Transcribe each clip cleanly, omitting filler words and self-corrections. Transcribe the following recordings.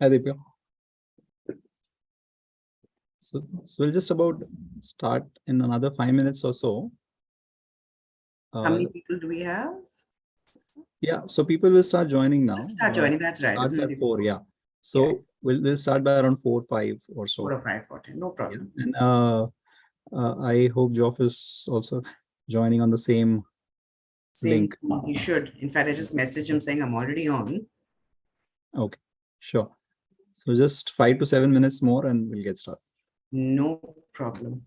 Hi, Deepya. So we'll just about start in another 5 minutes or so. How many people do we have? Yeah, so people will start joining now. Start joining, that's right. Starts at 4, yeah. So we'll start by around 4, 5 or so. 4 or 5, 14, no problem. Yeah. And I hope Joff is also joining on the same link. He should. In fact, I just messaged him saying I'm already on. Okay, sure. So just 5 to 7 minutes more and we'll get started. No problem.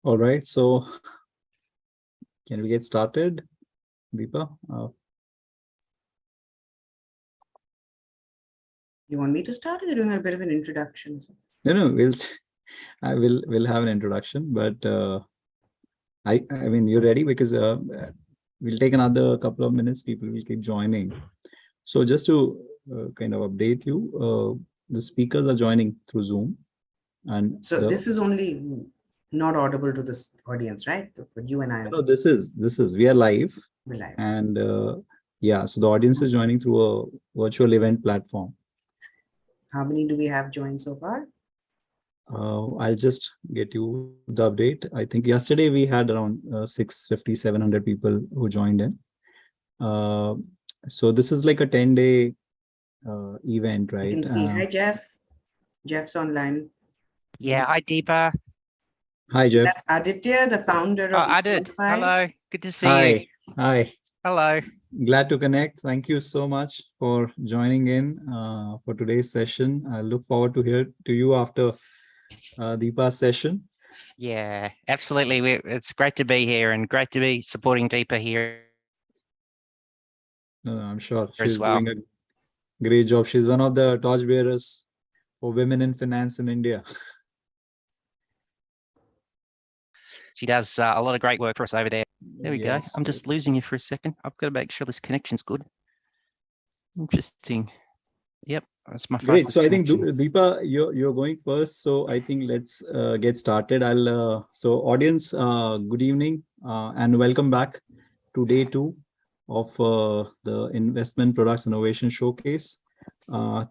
All right, so can we get started, Deepa? You want me to start or you're doing a bit of an introduction? No, we'll have an introduction, but I mean, you're ready because we'll take another couple of minutes. People will keep joining. So just to kind of update you, the speakers are joining through Zoom, and So this is only not audible to this audience, right? But you and I no, this is we are live, will live. and yeah, so the audience is joining through a virtual event platform. How many do we have joined so far? I'll just get you the update. I think yesterday we had around 650, 700 people who joined in. So this is like a 10-day event, right? You can see, hi, Jeff. Jeff's online. Yeah, hi, Deepa. Hi, Jeff. That's Aditya, the founder Oh, of I did. Equalify. Hello. Good to see Hi. you. Hi. Hello. Glad to connect. Thank you so much for joining in for today's session. I look forward to hear to you after Deepa's session. Yeah, absolutely. It's great to be here and great to be supporting Deepa here No, I'm sure as she's well. doing a great job. She's one of the torchbearers for women in finance in India. She does a lot of great work for us over there. There we Yes. go. I'm just losing you for a second. I've got to make sure this connection's good. Interesting. Yep, that's my Great. fastest So I think connection. Deepa, you're going first. So I think let's get started. So audience, good evening and welcome back to day 2 of the Investment Products Innovation Showcase.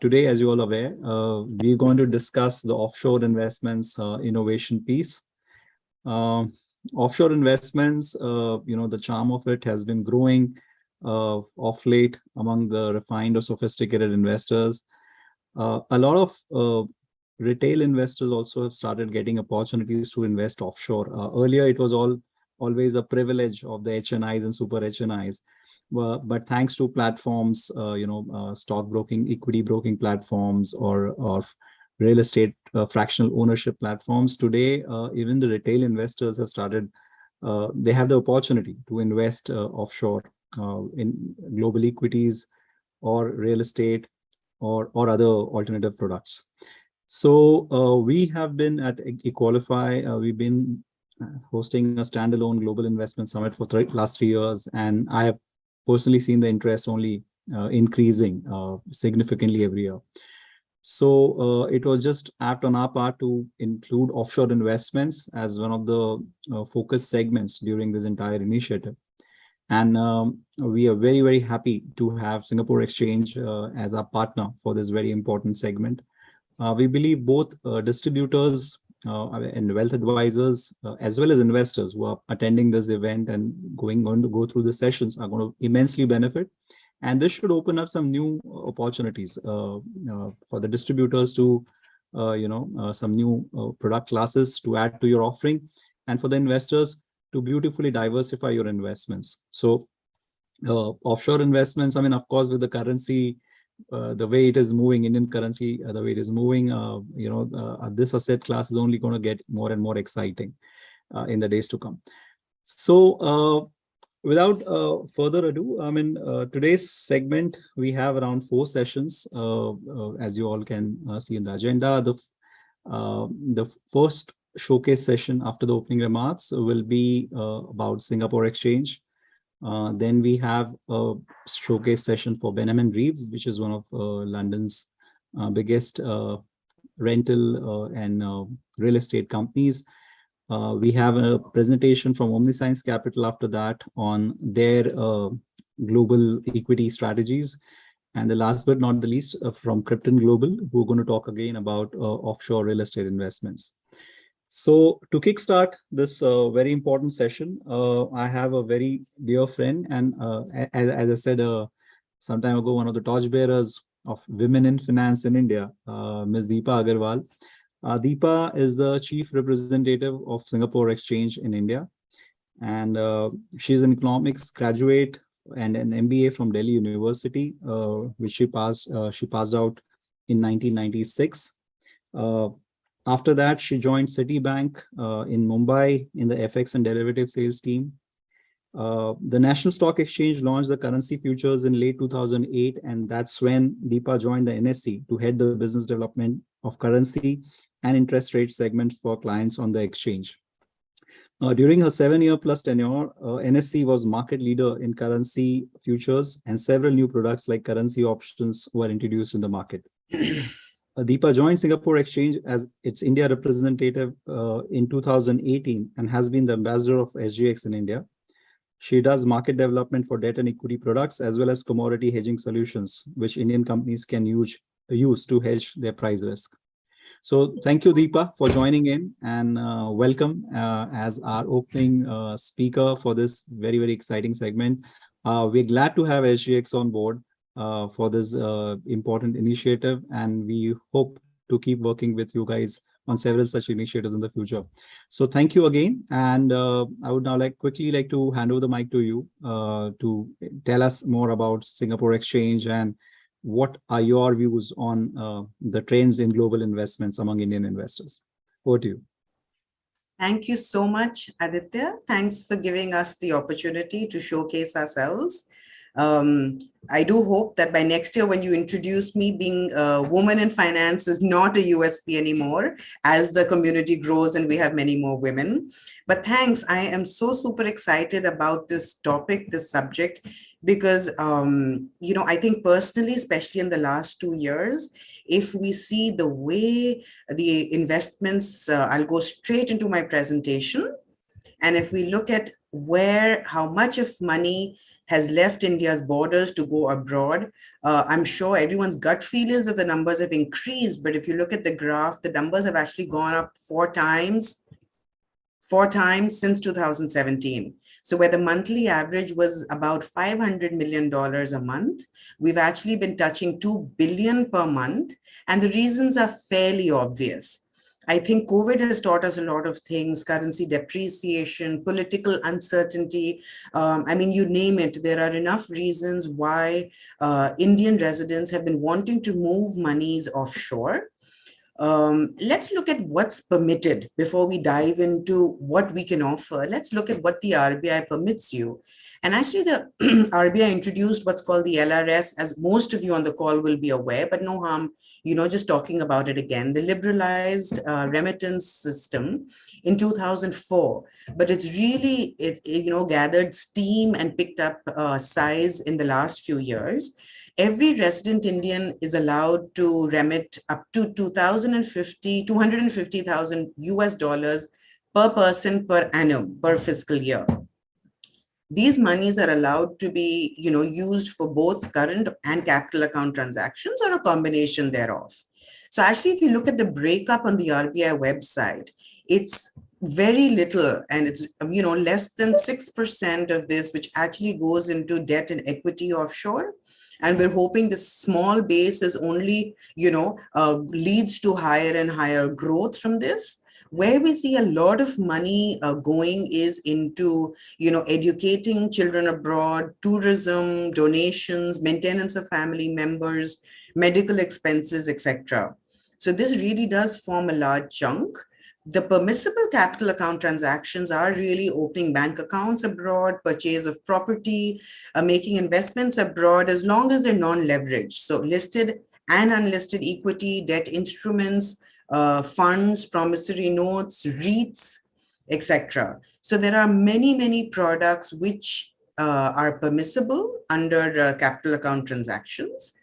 Today, as you all aware, we're going to discuss the offshore investments innovation piece. Offshore investments, the charm of it has been growing of late among the refined or sophisticated investors. A lot of retail investors also have started getting opportunities to invest offshore. Earlier, it was always a privilege of the HNIs and super HNIs. But thanks to platforms, stock broking, equity broking platforms, or real estate fractional ownership platforms, today, even the retail investors have started, they have the opportunity to invest offshore in global equities or real estate or other alternative products. So we have been at Equalify, we've been hosting a standalone global investment summit for last 3 years, and I have personally seen the interest only increasing significantly every year. So it was just apt on our part to include offshore investments as one of the focus segments during this entire initiative. And we are very, very happy to have Singapore Exchange as our partner for this very important segment. We believe both distributors and wealth advisors, as well as investors who are attending this event and going to go through the sessions, are going to immensely benefit. And this should open up some new opportunities for the distributors to, some new product classes to add to your offering, and for the investors to beautifully diversify your investments. So offshore investments, I mean, of course, with the currency, the way it is moving, Indian currency, the way it is moving, this asset class is only going to get more and more exciting in the days to come. So without further ado, I mean, today's segment, we have around 4 sessions, as you all can see in the agenda. The first showcase session after the opening remarks will be about Singapore Exchange. Then we have a showcase session for Benham & Reeves, which is one of London's biggest rental and real estate companies. We have a presentation from Omni Capital after that on their global equity strategies. And the last but not the least, from Krypton Global, who are going to talk again about offshore real estate investments. So to kickstart this very important session, I have a very dear friend, and as I said some time ago, one of the torchbearers of women in finance in India, Ms. Deepa Agarwal. Deepa is the chief representative of Singapore Exchange in India, and she's an economics graduate and an MBA from Delhi University, which she passed out in 1996. After that, she joined Citibank in Mumbai in the FX and derivative sales team. The National Stock Exchange launched the currency futures in late 2008, and that's when Deepa joined the NSE to head the business development of currency and interest rate segment for clients on the exchange. During her 7-year plus tenure, NSE was market leader in currency futures, and several new products like currency options were introduced in the market. Deepa joined Singapore Exchange as its India representative in 2018 and has been the ambassador of SGX in India. She does market development for debt and equity products as well as commodity hedging solutions, which Indian companies can use to hedge their price risk. So thank you, Deepa, for joining in, and welcome as our opening speaker for this very, very exciting segment. We're glad to have SGX on board for this important initiative, and we hope to keep working with you guys on several such initiatives in the future. So thank you again, and I would now quickly like to hand over the mic to you to tell us more about Singapore Exchange and what are your views on the trends in global investments among Indian investors. Over to you. Thank you so much, Aditya. Thanks for giving us the opportunity to showcase ourselves. I do hope that by next year, when you introduce me, being a woman in finance is not a USP anymore as the community grows and we have many more women. But thanks, I am so super excited about this topic, this subject, because, I think personally, especially in the last 2 years, if we see the way the investments, I'll go straight into my presentation. And if we look at how much of money has left India's borders to go abroad, I'm sure everyone's gut feel is that the numbers have increased. But if you look at the graph, the numbers have actually gone up four times since 2017. So where the monthly average was about $500 million a month, we've actually been touching 2 billion per month. And the reasons are fairly obvious. I think COVID has taught us a lot of things: currency depreciation, political uncertainty. You name it. There are enough reasons why Indian residents have been wanting to move monies offshore. Let's look at what's permitted before we dive into what we can offer. Let's look at what the RBI permits you. And actually, the RBI introduced what's called the LRS, as most of you on the call will be aware, but no harm, just talking about it again. The liberalized remittance system in 2004, but it's really, gathered steam and picked up size in the last few years. Every resident Indian is allowed to remit up to $250,000 US per person per annum, per fiscal year. These monies are allowed to be, used for both current and capital account transactions or a combination thereof. So actually, if you look at the breakup on the RBI website, it's very little, and it's, less than 6% of this, which actually goes into debt and equity offshore. And we're hoping this small base is only, leads to higher and higher growth from this. Where we see a lot of money going is into, educating children abroad, tourism, donations, maintenance of family members, medical expenses, etc. So this really does form a large chunk. The permissible capital account transactions are really opening bank accounts abroad, purchase of property, making investments abroad, as long as they're non-leveraged. So listed and unlisted equity, debt instruments, funds, promissory notes, REITs, etc. So there are many, many products which are permissible under capital account transactions.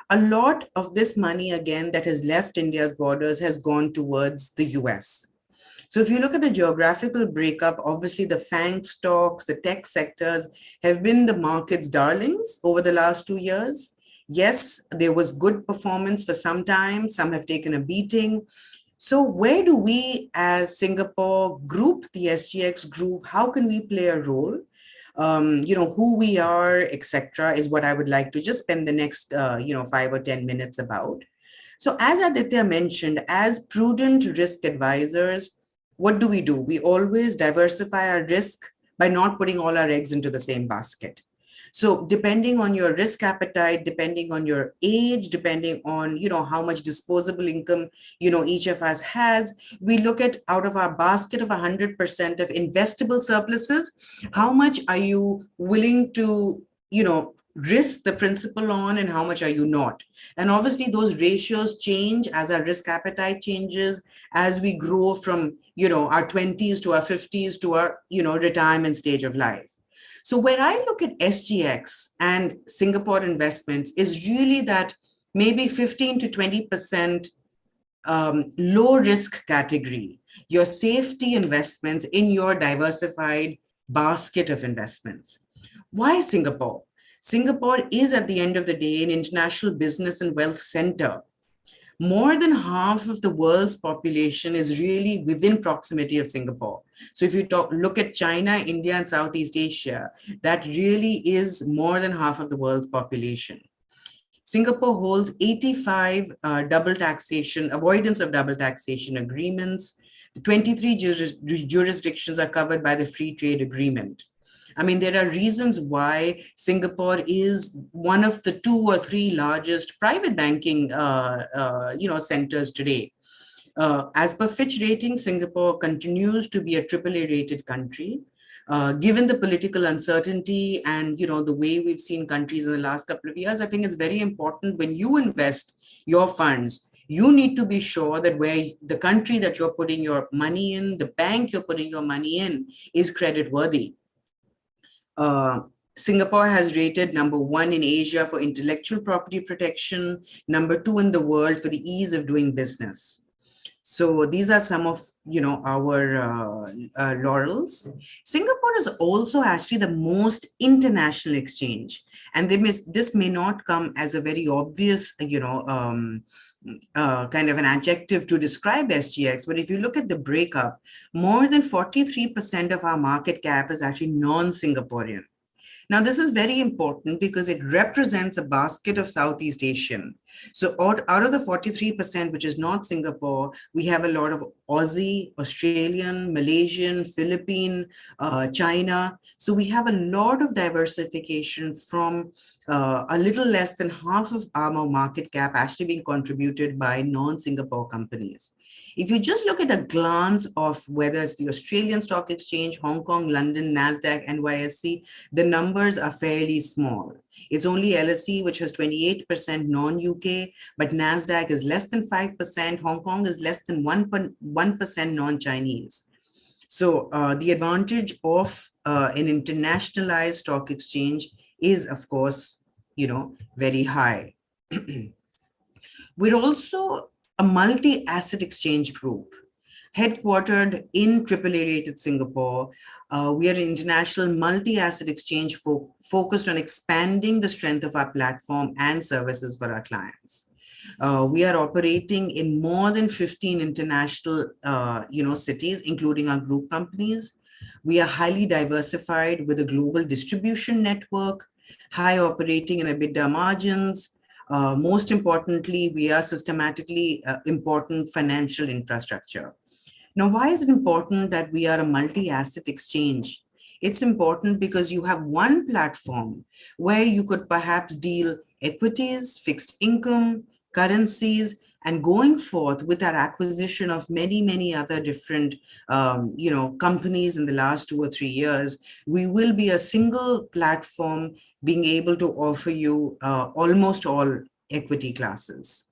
A lot of this money, again, that has left India's borders has gone towards the US. So if you look at the geographical breakup, obviously the FANG stocks, the tech sectors have been the market's darlings over the last 2 years. Yes, there was good performance for some time. Some have taken a beating. So where do we as Singapore group, the SGX group, how can we play a role? Who we are, etc., is what I would like to just spend the next, 5 or 10 minutes about. So as Aditya mentioned, as prudent risk advisors, what do? We always diversify our risk by not putting all our eggs into the same basket. So depending on your risk appetite, depending on your age, depending on, how much disposable income, each of us has, we look at, out of our basket of 100% of investable surpluses, how much are you willing to, risk the principal on and how much are you not? And obviously those ratios change as our risk appetite changes, as we grow from, our 20s to our 50s to our, retirement stage of life. So where I look at SGX and Singapore investments is really that maybe 15 to 20% low risk category, your safety investments in your diversified basket of investments. Why Singapore? Singapore is, at the end of the day, an international business and wealth center. More than half of the world's population is really within proximity of Singapore. So if you look at China, India, and Southeast Asia, that really is more than half of the world's population. Singapore holds 85 avoidance of double taxation agreements. The 23 jurisdictions are covered by the free trade agreement. I mean, there are reasons why Singapore is one of the 2 or 3 largest private banking, centers today. As per Fitch rating, Singapore continues to be a AAA rated country. Given the political uncertainty and, the way we've seen countries in the last couple of years, I think it's very important when you invest your funds, you need to be sure that where the country that you're putting your money in, the bank you're putting your money in, is credit worthy. Singapore has rated number 1 in Asia for intellectual property protection, number 2 in the world for the ease of doing business. So these are some of, our laurels. Singapore is also actually the most international exchange. And this may not come as a very obvious, kind of an adjective to describe SGX, but if you look at the breakup, more than 43% of our market cap is actually non-Singaporean. Now, this is very important because it represents a basket of Southeast Asian. So out of the 43%, which is not Singapore, we have a lot of Aussie, Australian, Malaysian, Philippine, China. So we have a lot of diversification from a little less than half of our market cap actually being contributed by non-Singapore companies. If you just look at a glance of whether it's the Australian Stock Exchange, Hong Kong, London, NASDAQ, NYSE, the numbers are fairly small. It's only LSE, which has 28% non-UK, but NASDAQ is less than 5%. Hong Kong is less than 1% non-Chinese. So the advantage of an internationalized stock exchange is, of course, very high. We're also a multi-asset exchange group headquartered in AAA rated Singapore. We are an international multi-asset exchange focused on expanding the strength of our platform and services for our clients. We are operating in more than 15 international cities, including our group companies. We are highly diversified with a global distribution network, high operating and EBITDA margins. Most importantly, we are systematically important financial infrastructure. Now, why is it important that we are a multi-asset exchange? It's important because you have one platform where you could perhaps deal equities, fixed income, currencies, and going forth with our acquisition of many, many other different companies in the last 2 or 3 years, we will be a single platform being able to offer you almost all equity classes.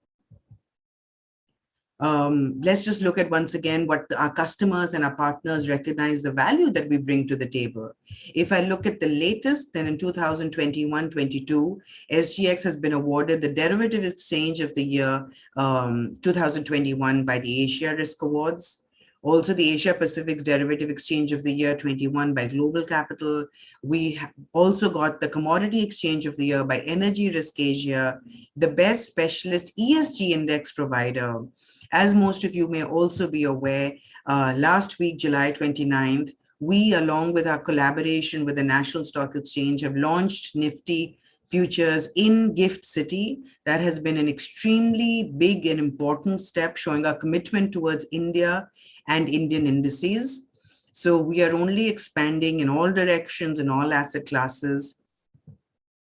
Let's just look at once again what our customers and our partners recognize the value that we bring to the table. If I look at the latest, then in 2021-22, SGX has been awarded the Derivative Exchange of the Year 2021 by the Asia Risk Awards. Also, the Asia Pacific's Derivative Exchange of the Year 21 by Global Capital. We also got the Commodity Exchange of the Year by Energy Risk Asia, the Best Specialist ESG Index Provider. As most of you may also be aware, last week, July 29th, we, along with our collaboration with the National Stock Exchange, have launched Nifty Futures in Gift City. That has been an extremely big and important step showing our commitment towards India and Indian indices. So we are only expanding in all directions, in all asset classes.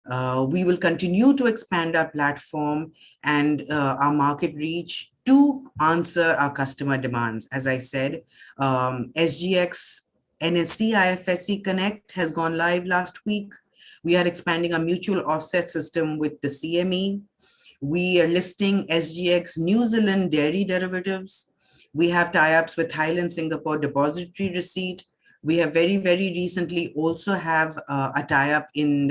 We will continue to expand our platform and our market reach to answer our customer demands. As I said, SGX NSE IFSC Connect has gone live last week. We are expanding our mutual offset system with the CME. We are listing SGX New Zealand dairy derivatives. We have tie-ups with Thailand, Singapore Depository Receipt. We have very, very recently also have a tie-up in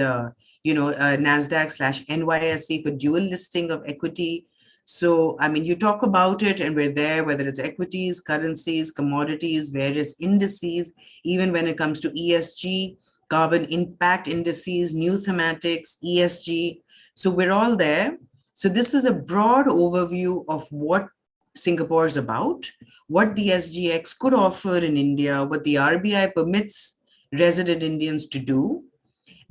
NASDAQ/NYSE for dual listing of equity. So, I mean, you talk about it and we're there, whether it's equities, currencies, commodities, various indices, even when it comes to ESG, carbon impact indices, new thematics, ESG. So we're all there. So this is a broad overview of what Singapore is about, what the SGX could offer in India, what the RBI permits resident Indians to do.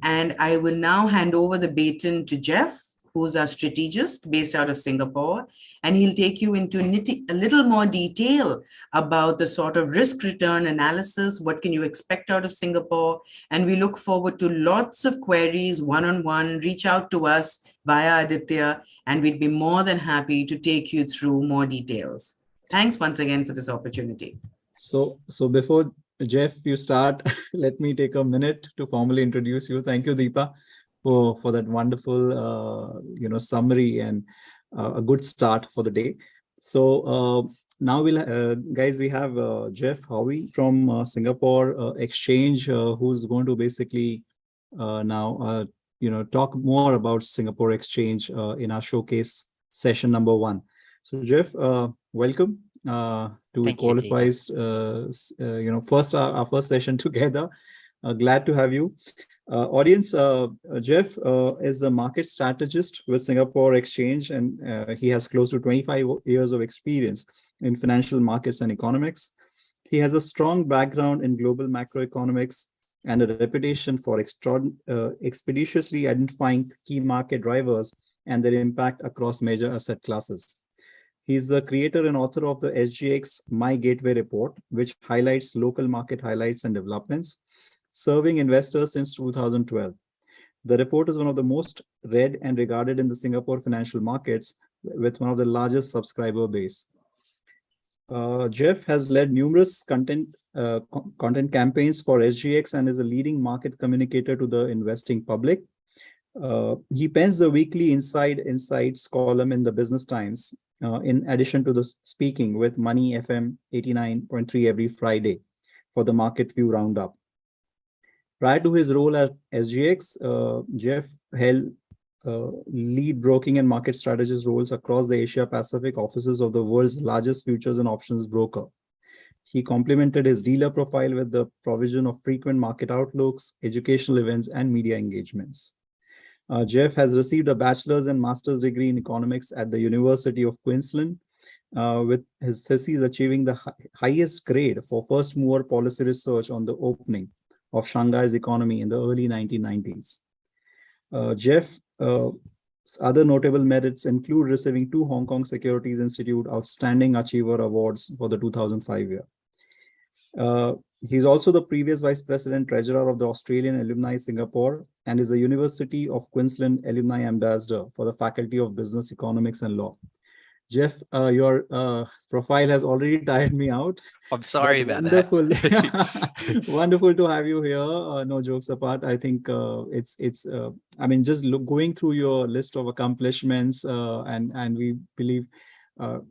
And I will now hand over the baton to Jeff, who's our strategist based out of Singapore, and he'll take you into a little more detail about the sort of risk return analysis, what can you expect out of Singapore, and we look forward to lots of queries one-on-one. Reach out to us via Aditya, and we'd be more than happy to take you through more details. Thanks once again for this opportunity. So before Jeff, you start, let me take a minute to formally introduce you. Thank you, Deepa, for that wonderful summary and a good start for the day. So now we'll guys, we have Jeff Howie from Singapore Exchange, who's going to basically now talk more about Singapore Exchange in our showcase session number 1. So Jeff, welcome to Qualifies. First our first session together. Glad to have you. Audience, Jeff is a market strategist with Singapore Exchange, and he has close to 25 years of experience in financial markets and economics. He has a strong background in global macroeconomics and a reputation for expeditiously identifying key market drivers and their impact across major asset classes. He's the creator and author of the SGX My Gateway Report, which highlights local market highlights and developments, serving investors since 2012. The report is one of the most read and regarded in the Singapore financial markets, with one of the largest subscriber base. Jeff has led numerous content campaigns for SGX and is a leading market communicator to the investing public. He pens the weekly Insights column in the Business Times, in addition to the speaking with Money FM 89.3 every Friday for the Market View Roundup. Prior to his role at SGX, Jeff held lead broking and market strategist roles across the Asia Pacific offices of the world's largest futures and options broker. He complemented his dealer profile with the provision of frequent market outlooks, educational events, and media engagements. Jeff has received a bachelor's and master's degree in economics at the University of Queensland, with his thesis achieving the highest grade for first mover policy research on the opening of Shanghai's economy in the early 1990s. Jeff's other notable merits include receiving 2 Hong Kong Securities Institute Outstanding Achiever Awards for the 2005 year. He's also the previous Vice President Treasurer of the Australian Alumni Singapore and is a University of Queensland Alumni Ambassador for the Faculty of Business, Economics and Law. Jeff, your profile has already tired me out. I'm sorry about wonderful. that. Wonderful to have you here. No jokes apart. I think it's I mean, just going through your list of accomplishments, and we believe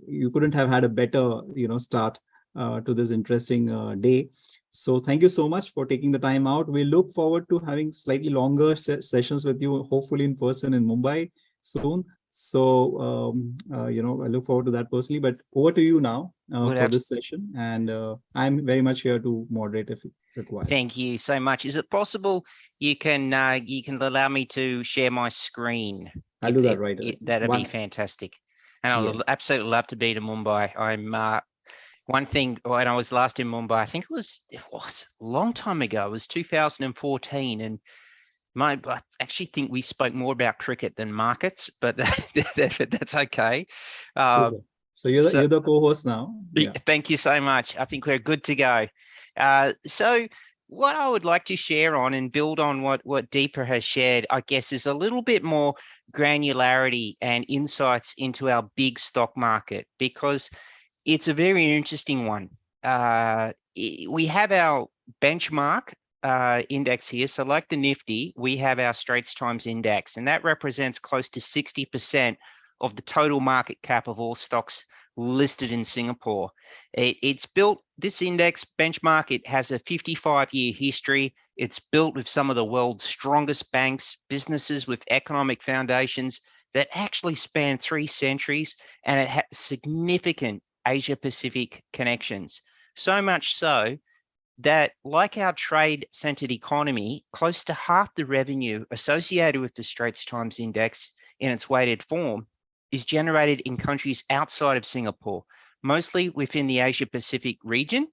you couldn't have had a better start to this interesting day. So thank you so much for taking the time out. We look forward to having slightly longer sessions with you, hopefully in person in Mumbai soon. So, I look forward to that personally, but over to you now for this session. And I'm very much here to moderate if required. Thank you so much. Is it possible you can allow me to share my screen? I'll do that right. That'd be fantastic. And I would absolutely love to be to Mumbai. I'm one thing when I was last in Mumbai, I think it was a long time ago. It was 2014, and I actually think we spoke more about cricket than markets, but that's okay. So you're the co-host now. Yeah. Thank you so much. I think we're good to go. So what I would like to share on and build on what Deepa has shared, I guess, is a little bit more granularity and insights into our big stock market, because it's a very interesting one. We have our benchmark index here. So like the Nifty, we have our Straits Times index, and that represents close to 60% of the total market cap of all stocks listed in Singapore. It's built, this index benchmark, it has a 55-year history. It's built with some of the world's strongest banks, businesses with economic foundations that actually span 3 centuries, and it has significant Asia-Pacific connections. So much so that, like our trade-centered economy, close to half the revenue associated with the Straits Times Index in its weighted form is generated in countries outside of Singapore, mostly within the Asia-Pacific region,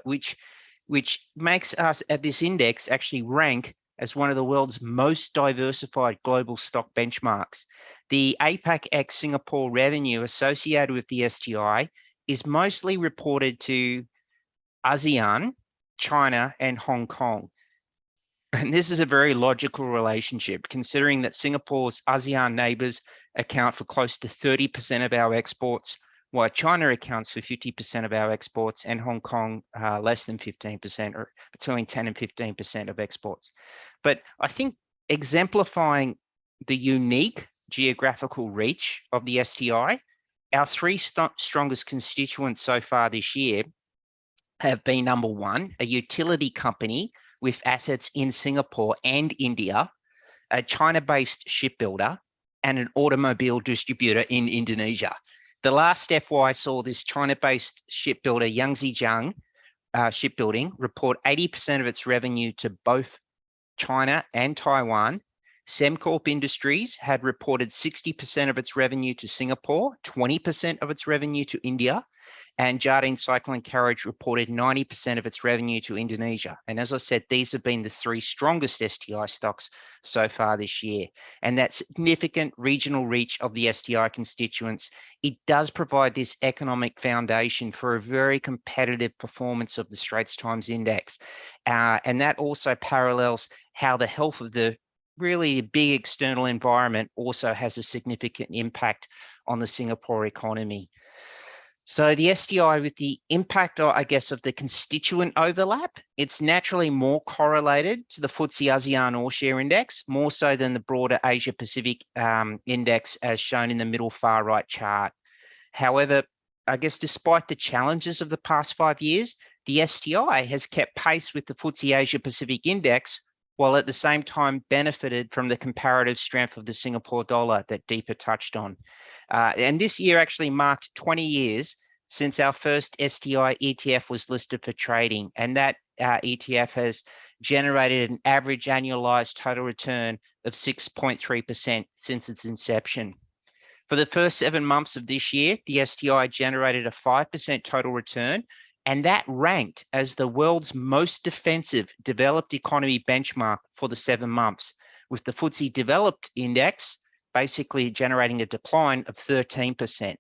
which makes us at this index actually rank as one of the world's most diversified global stock benchmarks. The APAC ex Singapore revenue associated with the STI is mostly reported to ASEAN, China, and Hong Kong. And this is a very logical relationship, considering that Singapore's ASEAN neighbours account for close to 30% of our exports, while China accounts for 50% of our exports, and Hong Kong less than 15%, or between 10 and 15% of exports. But I think exemplifying the unique geographical reach of the STI, our 3 strongest constituents so far this year have been, number 1, a utility company with assets in Singapore and India, a China-based shipbuilder, and an automobile distributor in Indonesia. The last FY saw this China-based shipbuilder, Yangzi Zhang Shipbuilding, report 80% of its revenue to both China and Taiwan. Sembcorp Industries had reported 60% of its revenue to Singapore, 20% of its revenue to India, and Jardine Cycle and Carriage reported 90% of its revenue to Indonesia. And as I said, these have been the 3 strongest STI stocks so far this year. And that significant regional reach of the STI constituents, it does provide this economic foundation for a very competitive performance of the Straits Times Index. And that also parallels how the health of the really big external environment also has a significant impact on the Singapore economy. So the STI, with the impact, I guess, of the constituent overlap, it's naturally more correlated to the FTSE ASEAN All Share Index, more so than the broader Asia Pacific index, as shown in the middle far right chart. However, I guess despite the challenges of the past 5 years, the STI has kept pace with the FTSE Asia Pacific Index, while at the same time benefited from the comparative strength of the Singapore dollar that Deepa touched on. And this year actually marked 20 years since our first STI ETF was listed for trading, and that ETF has generated an average annualized total return of 6.3% since its inception. For the first 7 months of this year, the STI generated a 5% total return, and that ranked as the world's most defensive developed economy benchmark for the 7 months, with the FTSE Developed Index basically generating a decline of 13%.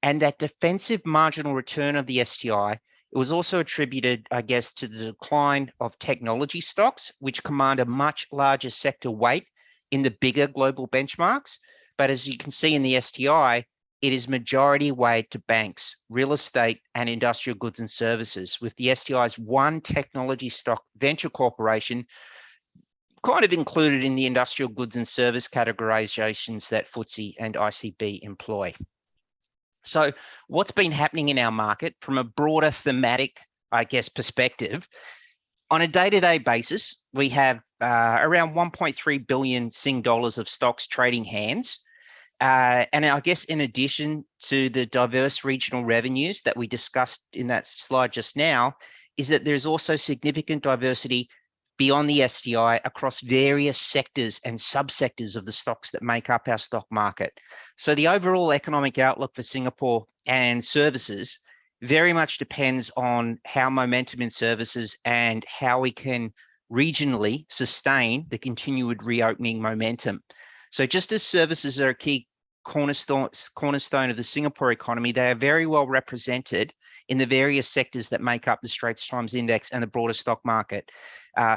And that defensive marginal return of the STI, it was also attributed, I guess, to the decline of technology stocks, which command a much larger sector weight in the bigger global benchmarks. But as you can see in the STI, it is majority weight to banks, real estate, and industrial goods and services, with the STI's one technology stock, Venture Corporation, kind of included in the industrial goods and service categorizations that FTSE and ICB employ. So what's been happening in our market from a broader thematic, I guess, perspective? On a day-to-day basis, we have around 1.3 billion Sing dollars of stocks trading hands. And I guess in addition to the diverse regional revenues that we discussed in that slide just now, is that there's also significant diversity beyond the STI across various sectors and subsectors of the stocks that make up our stock market. So the overall economic outlook for Singapore and services very much depends on how momentum in services and how we can regionally sustain the continued reopening momentum. So just as services are a key cornerstone of the Singapore economy, they are very well represented in the various sectors that make up the Straits Times Index and the broader stock market.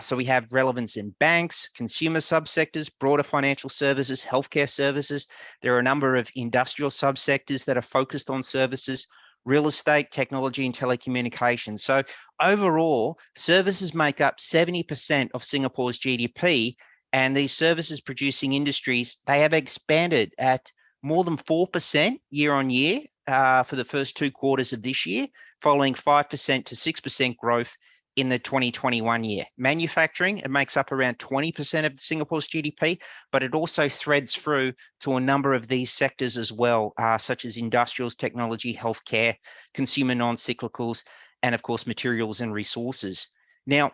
So we have relevance in banks, consumer subsectors, broader financial services, healthcare services. There are a number of industrial subsectors that are focused on services, real estate, technology, and telecommunications. So overall, services make up 70% of Singapore's GDP, and these services producing industries, they have expanded at more than 4% year on year for the first 2 quarters of this year, following 5% to 6% growth in the 2021 year. Manufacturing, it makes up around 20% of Singapore's GDP, but it also threads through to a number of these sectors as well, such as industrials, technology, healthcare, consumer non-cyclicals, and of course, materials and resources. Now,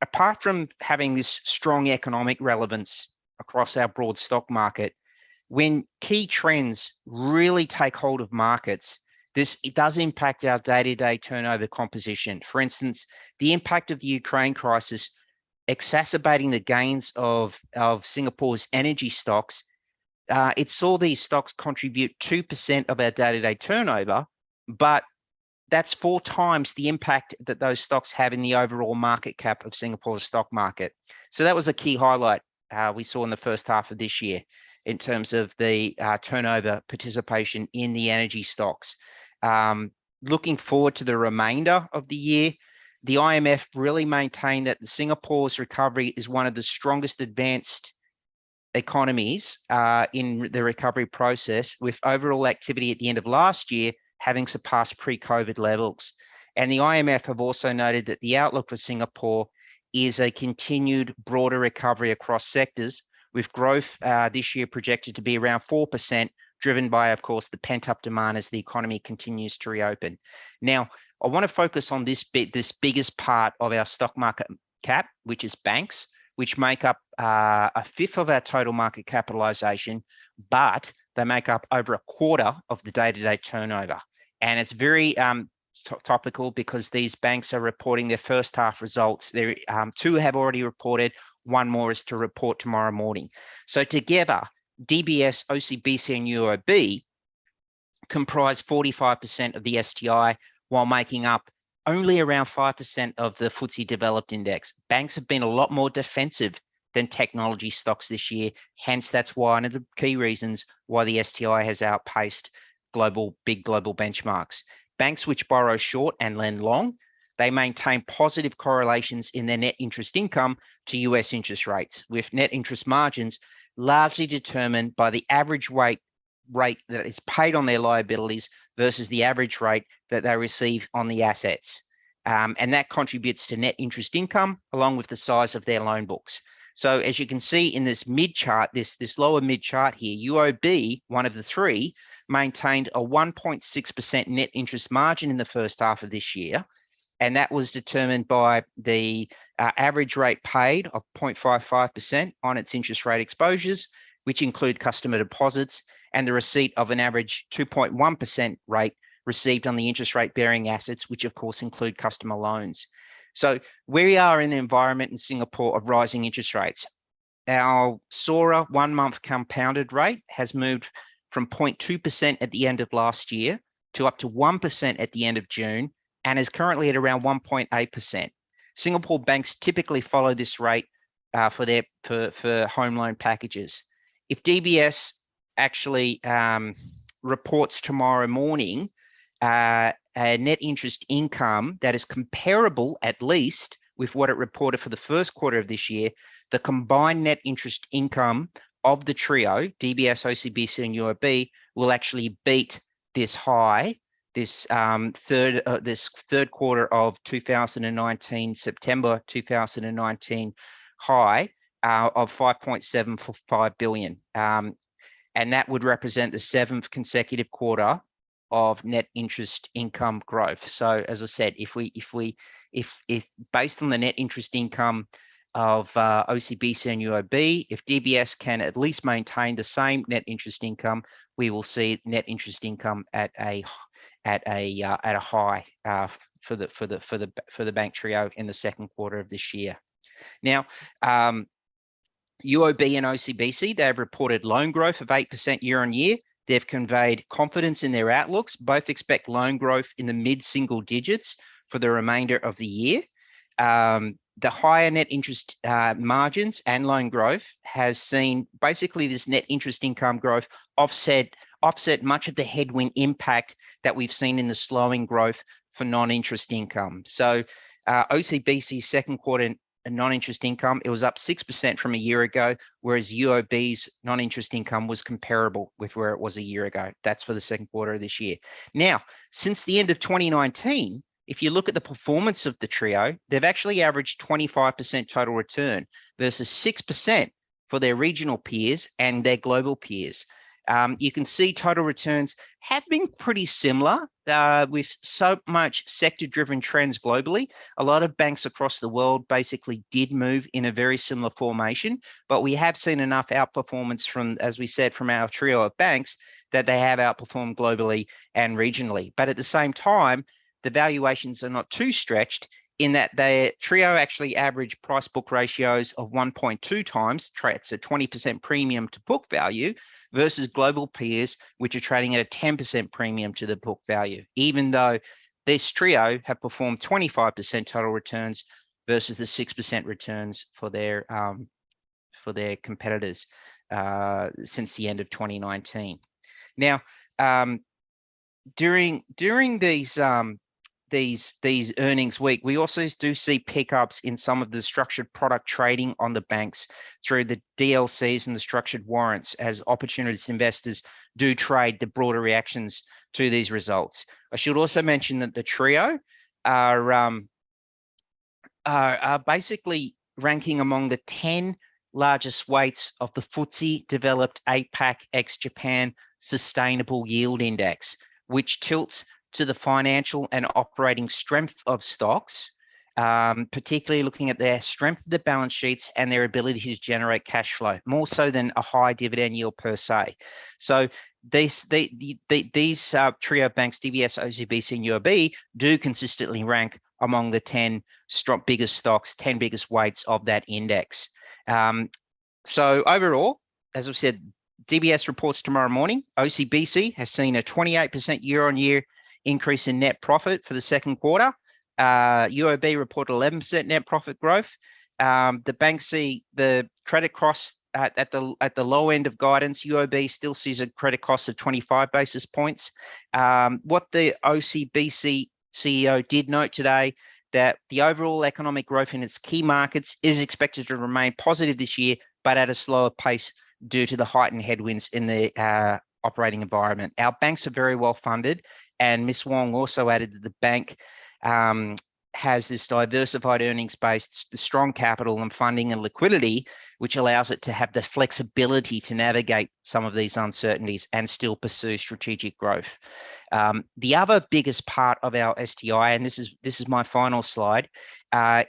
apart from having this strong economic relevance across our broad stock market, when key trends really take hold of markets, it does impact our day-to-day turnover composition. For instance, the impact of the Ukraine crisis exacerbating the gains of Singapore's energy stocks. It saw these stocks contribute 2% of our day-to-day turnover, but that's 4 times the impact that those stocks have in the overall market cap of Singapore's stock market. So that was a key highlight we saw in the first half of this year in terms of the turnover participation in the energy stocks. Looking forward to the remainder of the year, the IMF really maintained that Singapore's recovery is one of the strongest advanced economies in the recovery process, with overall activity at the end of last year having surpassed pre-COVID levels. And the IMF have also noted that the outlook for Singapore is a continued broader recovery across sectors, with growth this year projected to be around 4%, driven by, of course, the pent-up demand as the economy continues to reopen. Now, I want to focus on this biggest part of our stock market cap, which is banks, which make up 1/5 of our total market capitalization, but they make up over 1/4 of the day-to-day turnover. And it's very topical because these banks are reporting their first half results. There, 2 have already reported, 1 more is to report tomorrow morning. So together, DBS, OCBC and UOB comprise 45% of the STI, while making up only around 5% of the FTSE Developed Index. Banks have been a lot more defensive than technology stocks this year. Hence, that's one of the key reasons why the STI has outpaced big global benchmarks. Banks which borrow short and lend long, they maintain positive correlations in their net interest income to US interest rates, with net interest margins largely determined by the average rate that is paid on their liabilities versus the average rate that they receive on the assets. And that contributes to net interest income along with the size of their loan books. So as you can see in this mid chart, this lower mid chart here, UOB, one of the 3, maintained a 1.6% net interest margin in the first half of this year. And that was determined by the average rate paid of 0.55% on its interest rate exposures, which include customer deposits, and the receipt of an average 2.1% rate received on the interest rate bearing assets, which of course include customer loans. So we are in an environment in Singapore of rising interest rates. Our SORA 1-month compounded rate has moved from 0.2% at the end of last year to up to 1% at the end of June, and is currently at around 1.8%. Singapore banks typically follow this rate for home loan packages. If DBS actually reports tomorrow morning a net interest income that is comparable, at least, with what it reported for the first quarter of this year, the combined net interest income of the trio, DBS, OCBC, and UOB, will actually beat this high, this third quarter of 2019, September 2019 high of 5.745 billion. And that would represent the 7th consecutive quarter of net interest income growth. So as I said, if based on the net interest income of OCBC and UOB, if DBS can at least maintain the same net interest income, we will see net interest income at a high for the bank trio in the second quarter of this year. Now, UOB and OCBC, they have reported loan growth of 8% year on year. They've conveyed confidence in their outlooks. Both expect loan growth in the mid-single digits for the remainder of the year. The higher net interest margins and loan growth has seen basically this net interest income growth offset much of the headwind impact that we've seen in the slowing growth for non-interest income. So OCBC's second quarter non-interest income. It was up 6% from a year ago, whereas UOB's non-interest income was comparable with where it was a year ago. That's for the second quarter of this year. Now, since the end of 2019, if you look at the performance of the trio, they've actually averaged 25% total return versus 6% for their regional peers and their global peers. You can see total returns have been pretty similar with so much sector-driven trends globally. A lot of banks across the world basically did move in a very similar formation, but we have seen enough outperformance from, as we said, from our trio of banks that they have outperformed globally and regionally. But at the same time, the valuations are not too stretched in that their trio actually average price book ratios of 1.2 times, it's a 20% premium to book value, versus global peers, which are trading at a 10% premium to the book value, even though this trio have performed 25% total returns versus the 6% returns for their competitors since the end of 2019. Now, during these earnings week, we also do see pickups in some of the structured product trading on the banks through the DLCs and the structured warrants as opportunist investors do trade the broader reactions to these results. I should also mention that the trio are basically ranking among the 10 largest weights of the FTSE developed APAC ex-Japan Sustainable Yield Index, which tilts to the financial and operating strength of stocks, particularly looking at their strength of the balance sheets and their ability to generate cash flow, more so than a high dividend yield per se. So these trio of banks, DBS, OCBC, and UOB, do consistently rank among the 10 biggest stocks, 10 biggest weights of that index. So overall, as I've said, DBS reports tomorrow morning. OCBC has seen a 28% year-on-year increase in net profit for the second quarter. UOB reported 11% net profit growth. The banks see the credit costs at the low end of guidance. UOB still sees a credit cost of 25 basis points. What the OCBC CEO did note today, that the overall economic growth in its key markets is expected to remain positive this year, but at a slower pace due to the heightened headwinds in the operating environment. Our banks are very well funded, and Ms. Wong also added that the bank has this diversified earnings base, strong capital and funding and liquidity, which allows it to have the flexibility to navigate some of these uncertainties and still pursue strategic growth. The other biggest part of our STI, and this is my final slide,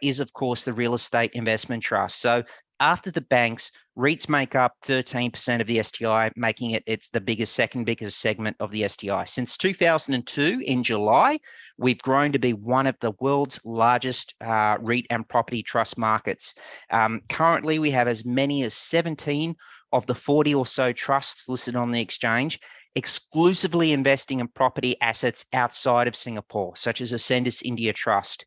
is of course the real estate investment trust. So after the banks, REITs make up 13% of the STI, making it's the second biggest segment of the STI. Since 2002, in July, we've grown to be one of the world's largest REIT and property trust markets. Currently, we have as many as 17 of the 40 or so trusts listed on the exchange, exclusively investing in property assets outside of Singapore, such as Ascendus India Trust.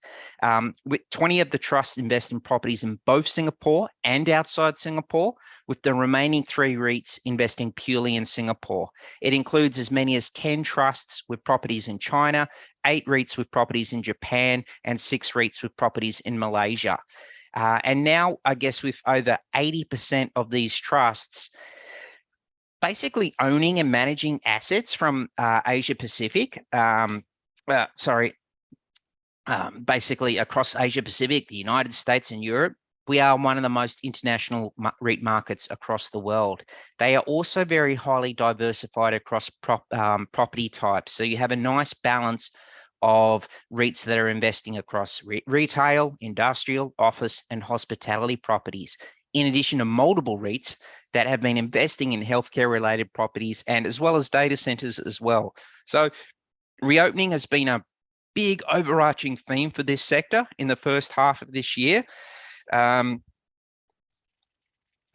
With 20 of the trusts invest in properties in both Singapore and outside Singapore, with the remaining 3 REITs investing purely in Singapore. It includes as many as 10 trusts with properties in China, 8 REITs with properties in Japan, and 6 REITs with properties in Malaysia. And now, I guess with over 80% of these trusts basically owning and managing assets from Asia Pacific, basically across Asia Pacific, the United States and Europe, we are one of the most international REIT markets across the world. They are also very highly diversified across property types. So you have a nice balance of REITs that are investing across retail, industrial, office, and hospitality properties, in addition to multiple REITs that have been investing in healthcare related properties and as well as data centers as well. So reopening has been a big overarching theme for this sector in the first half of this year.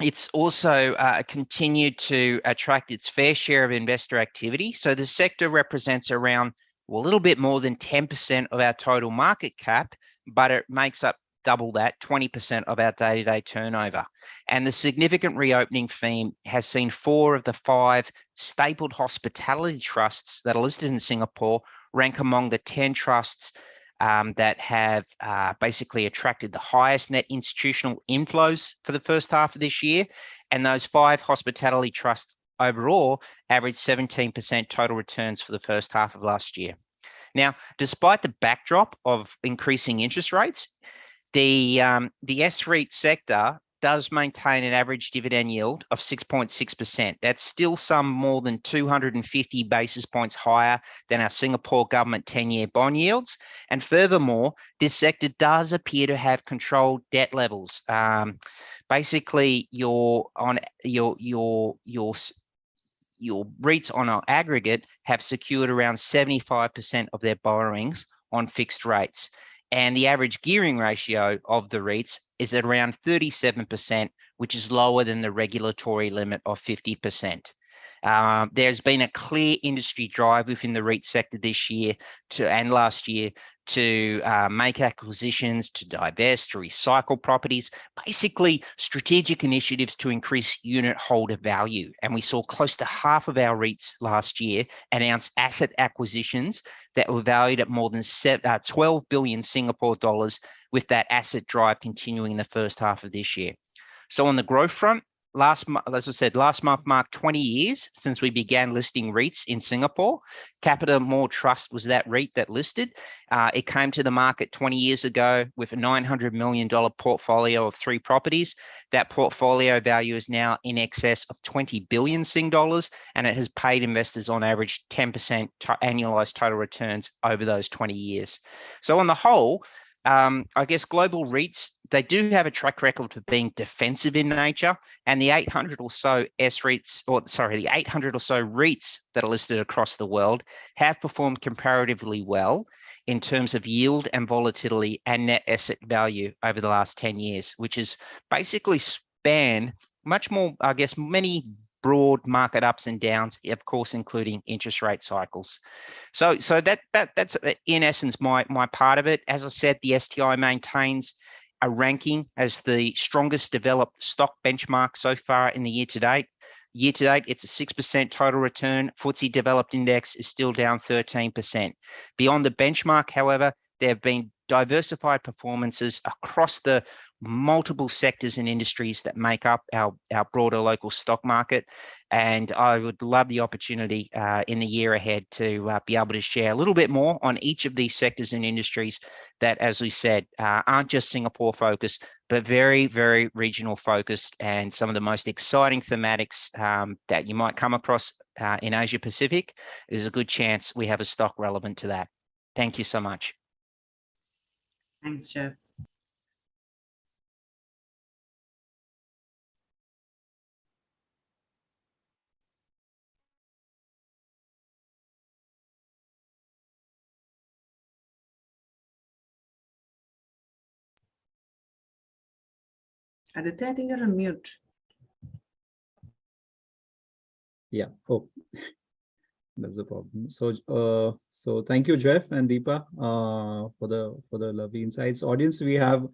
It's also continued to attract its fair share of investor activity. So the sector represents around a little bit more than 10% of our total market cap, but it makes up double that, 20% of our day-to-day turnover. And the significant reopening theme has seen 4 of the 5 stapled hospitality trusts that are listed in Singapore rank among the 10 trusts that have basically attracted the highest net institutional inflows for the first half of this year. And those 5 hospitality trusts overall averaged 17% total returns for the first half of last year. Now, despite the backdrop of increasing interest rates, the S-REIT sector does maintain an average dividend yield of 6.6%. That's still some more than 250 basis points higher than our Singapore government 10-year bond yields. And furthermore, this sector does appear to have controlled debt levels. Basically, your REITs on our aggregate have secured around 75% of their borrowings on fixed rates. And the average gearing ratio of the REITs is at around 37%, which is lower than the regulatory limit of 50%. There's been a clear industry drive within the REIT sector this year and last year to make acquisitions, to divest, to recycle properties, basically strategic initiatives to increase unit holder value. And we saw close to half of our REITs last year announce asset acquisitions that were valued at more than 12 billion Singapore dollars, with that asset drive continuing in the first half of this year. So on the growth front, last month marked 20 years since we began listing REITs in Singapore. Capita More Trust was that REIT that listed. It came to the market 20 years ago with a $900 million portfolio of 3 properties. That portfolio value is now in excess of 20 billion Sing dollars, and it has paid investors on average 10% annualized total returns over those 20 years. So on the whole, I guess global REITs, they do have a track record of being defensive in nature, and the 800 or so REITs that are listed across the world have performed comparatively well in terms of yield and volatility and net asset value over the last 10 years, which has basically spanned much more, I guess, many broad market ups and downs, of course, including interest rate cycles. So that's in essence my part of it. As I said, the STI maintains a ranking as the strongest developed stock benchmark so far in the year to date. Year to date, it's a 6% total return. FTSE Developed Index is still down 13%. Beyond the benchmark, however, there have been diversified performances across the multiple sectors and industries that make up our broader local stock market. And I would love the opportunity in the year ahead to be able to share a little bit more on each of these sectors and industries that, as we said, aren't just Singapore focused, but very, very regional focused, and some of the most exciting thematics that you might come across in Asia Pacific. There's a good chance we have a stock relevant to that. Thank you so much. Thanks, Jeff. Aditya, I think you're on mute. Yeah. Oh, that's the problem. So thank you, Jeff and Deepa, for the lovely insights. Audience, we have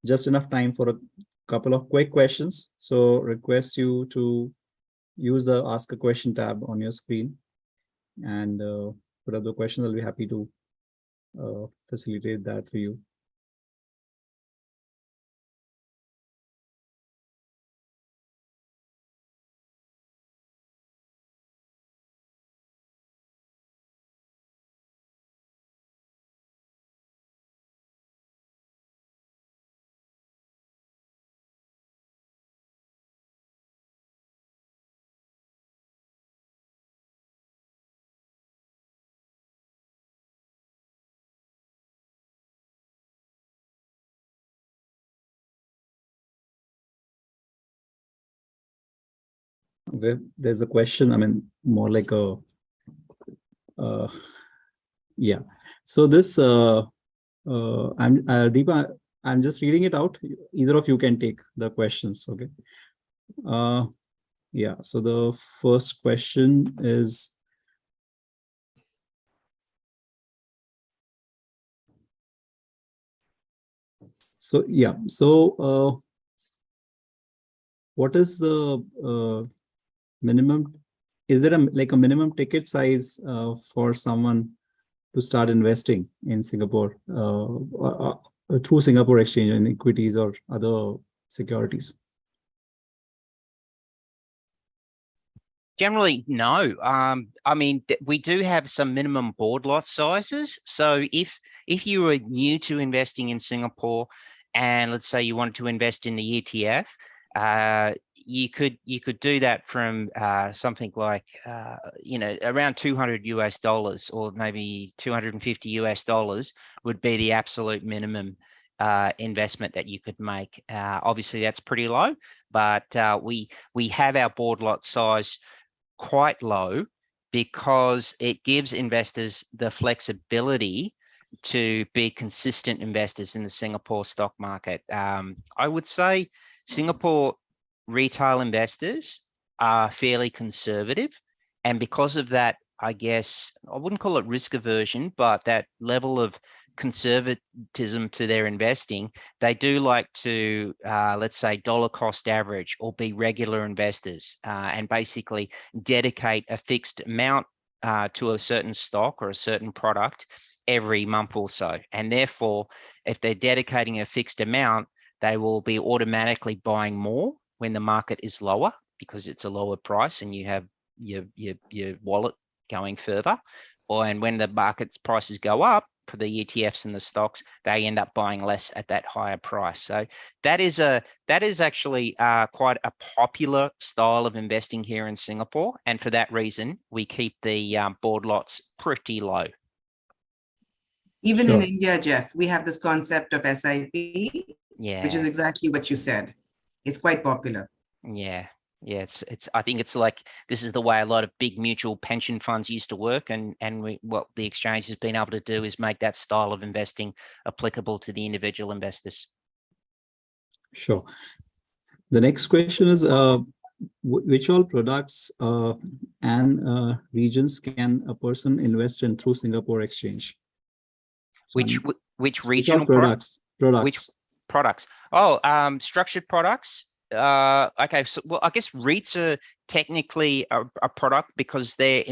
just enough time for a couple of quick questions. So request you to use the Ask a Question tab on your screen and put up the questions. I'll be happy to facilitate that for you. There's a question, I mean, more like a, yeah. So this, Deepa, I'm just reading it out. Either of you can take the questions, okay? Yeah, so the first question is, so yeah, so what is the minimum, is there a minimum ticket size for someone to start investing in Singapore through Singapore Exchange in equities or other securities? Generally, no. I mean, we do have some minimum board lot sizes. So if you were new to investing in Singapore, and let's say you wanted to invest in the ETF, you could do that from something like around $200 or maybe $250 would be the absolute minimum investment that you could make. Obviously, that's pretty low, but we have our board lot size quite low because it gives investors the flexibility to be consistent investors in the Singapore stock market. I would say Singapore retail investors are fairly conservative, and because of that, I guess I wouldn't call it risk aversion, but that level of conservatism to their investing, they do like to, let's say, dollar cost average or be regular investors and basically dedicate a fixed amount to a certain stock or a certain product every month or so. And therefore, if they're dedicating a fixed amount, they will be automatically buying more when the market is lower because it's a lower price and you have your wallet going further. And when the market's prices go up for the ETFs and the stocks, they end up buying less at that higher price. So that is actually quite a popular style of investing here in Singapore, and for that reason, we keep the board lots pretty low. Even in India, Jeff, we have this concept of SIP, which is exactly what you said. It's quite popular. Yeah. I think it's like, this is the way a lot of big mutual pension funds used to work, and what the exchange has been able to do is make that style of investing applicable to the individual investors. Sure. The next question is, which all products and regions can a person invest in through Singapore Exchange? So which regional products? Which products? Oh, structured products. Okay, so well, I guess REITs are technically a product because they're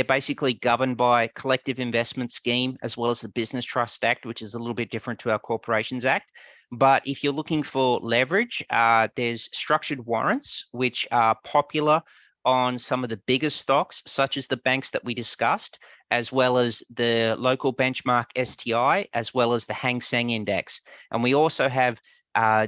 basically governed by collective investment scheme as well as the Business Trust Act, which is a little bit different to our Corporations Act. But if you're looking for leverage, there's structured warrants, which are popular on some of the biggest stocks, such as the banks that we discussed, as well as the local benchmark STI, as well as the Hang Seng Index. And we also have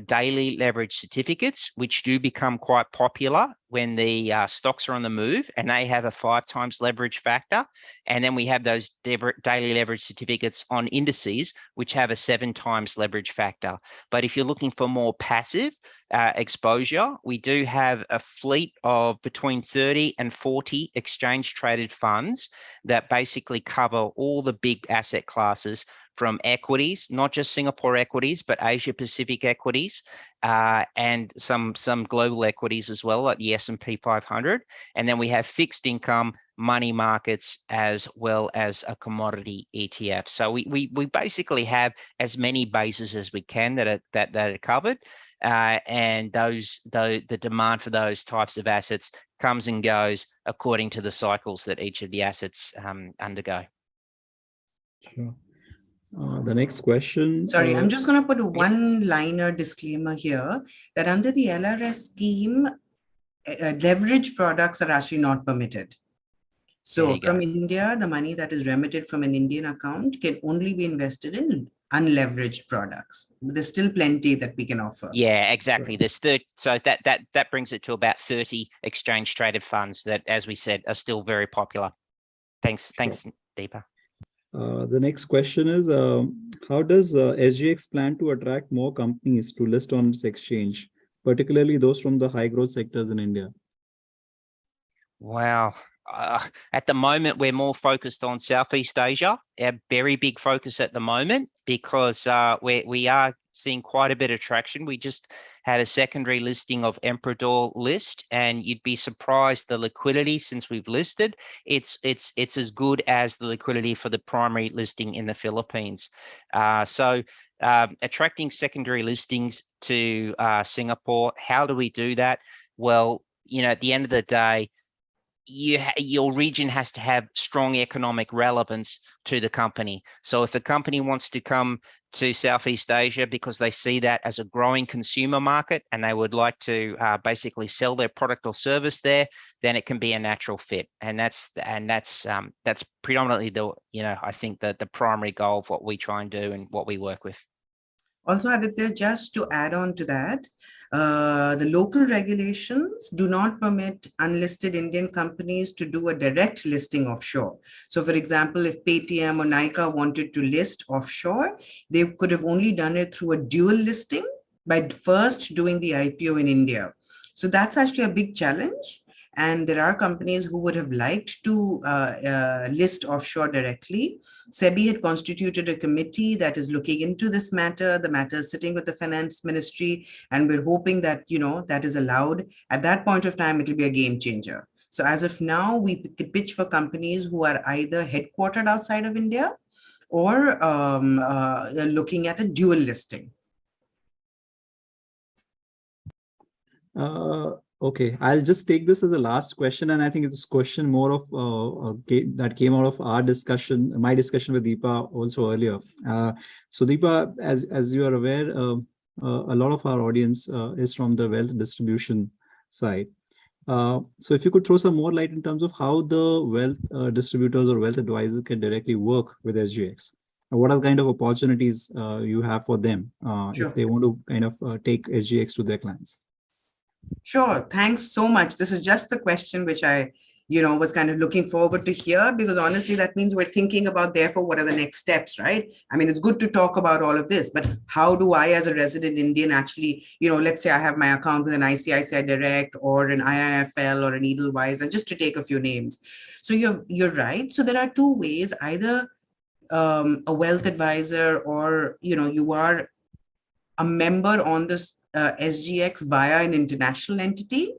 daily leverage certificates, which do become quite popular when the stocks are on the move, and they have a 5 times leverage factor. And then we have those daily leverage certificates on indices, which have a 7 times leverage factor. But if you're looking for more passive exposure, we do have a fleet of between 30 and 40 exchange traded funds that basically cover all the big asset classes, from equities, not just Singapore equities, but Asia Pacific equities, and some global equities as well, like the S&P 500. And then we have fixed income, money markets, as well as a commodity ETF. So we basically have as many bases as we can that are covered. And the demand for those types of assets comes and goes according to the cycles that each of the assets undergo. Sure. The next question. Sorry, I'm just going to put a one-liner disclaimer here that under the LRS scheme, leverage products are actually not permitted. So from India, the money that is remitted from an Indian account can only be invested in unleveraged products. There's still plenty that we can offer. Yeah, exactly. There's so that brings it to about 30 exchange traded funds that, as we said, are still very popular. Thanks, Deepa. The next question is, how does SGX plan to attract more companies to list on this exchange, particularly those from the high growth sectors in India? Wow. At the moment, we're more focused on Southeast Asia, a very big focus at the moment, because we are seeing quite a bit of traction. We just had a secondary listing of Emperador list, and you'd be surprised the liquidity since we've listed. It's as good as the liquidity for the primary listing in the Philippines. So attracting secondary listings to Singapore, how do we do that? Well, at the end of the day, your region has to have strong economic relevance to the company. So if a company wants to come to Southeast Asia because they see that as a growing consumer market and they would like to basically sell their product or service there, then it can be a natural fit. And that's predominantly I think that the primary goal of what we try and do and what we work with. Also, Aditya, just to add on to that, the local regulations do not permit unlisted Indian companies to do a direct listing offshore. So, for example, if Paytm or Nykaa wanted to list offshore, they could have only done it through a dual listing by first doing the IPO in India. So that's actually a big challenge. And there are companies who would have liked to list offshore directly. SEBI had constituted a committee that is looking into this matter. The matter is sitting with the finance ministry, and we're hoping that, that is allowed. At that point of time, it will be a game changer. So as of now, we pitch for companies who are either headquartered outside of India or looking at a dual listing. Okay, I'll just take this as a last question, and I think it's a question more of that came out of our discussion, my discussion with Deepa also earlier. So Deepa, as you are aware, a lot of our audience is from the wealth distribution side. So if you could throw some more light in terms of how the wealth distributors or wealth advisors can directly work with SGX. What are the kind of opportunities you have for them Sure. if they want to kind of take SGX to their clients? Sure. Thanks so much. This is just the question which I, was kind of looking forward to hear, because honestly, that means we're thinking about, therefore, what are the next steps, right? I mean, it's good to talk about all of this, but how do I, as a resident Indian, actually, let's say I have my account with an ICICI Direct or an IIFL or an Edelweiss, and just to take a few names. So you're right. So there are two ways, either a wealth advisor or, you are a member on this SGX via an international entity,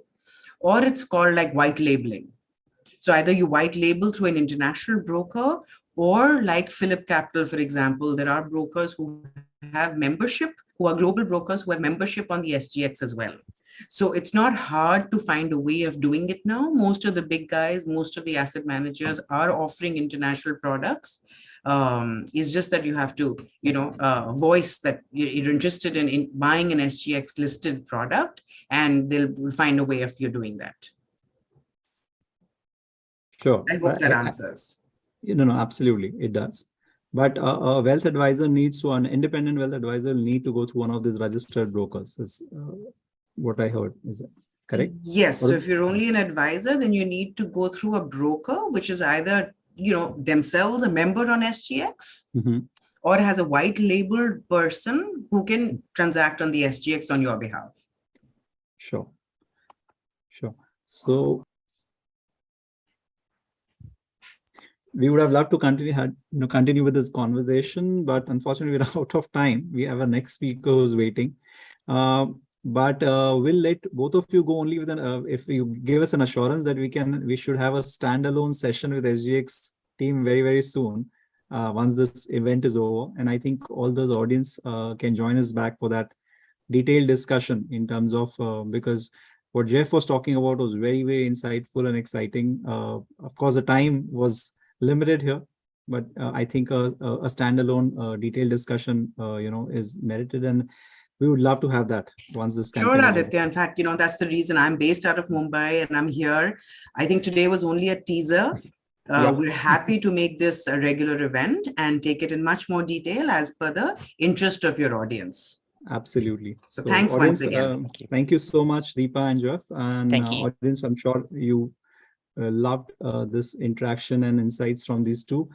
or it's called like white labeling. So either you white label through an international broker, or like Phillip Capital, for example, there are brokers who have membership, who are global brokers who have membership on the SGX as well. So it's not hard to find a way of doing it now. Most of the big guys, most of the asset managers are offering international products. It's just that you have to, voice that you're interested in buying an SGX listed product, and they'll find a way of you doing that. Sure. I hope that answers. No, absolutely, it does. But a wealth advisor needs to, an independent wealth advisor will need to go through one of these registered brokers, is what I heard. Is that correct? Yes. So if you're only an advisor, then you need to go through a broker, which is either themselves a member on SGX, or has a white labeled person who can transact on the SGX on your behalf. Sure. So we would have loved to continue with this conversation, but unfortunately we're out of time. We have a next speaker who's waiting. But we'll let both of you go only with an, if you give us an assurance that we should have a standalone session with SGX team very, very soon, once this event is over. And I think all those audience can join us back for that detailed discussion in terms of, because what Jeff was talking about was very, very insightful and exciting. Of course, the time was limited here, but I think a standalone detailed discussion, is merited, and we would love to have that once this campaign. Sure, Aditya. In fact, that's the reason I'm based out of Mumbai and I'm here. I think today was only a teaser. We're happy to make this a regular event and take it in much more detail as per the interest of your audience. Absolutely. So thanks audience, once again. Thank you so much, Deepa and Jeff. And audience, I'm sure you loved this interaction and insights from these two.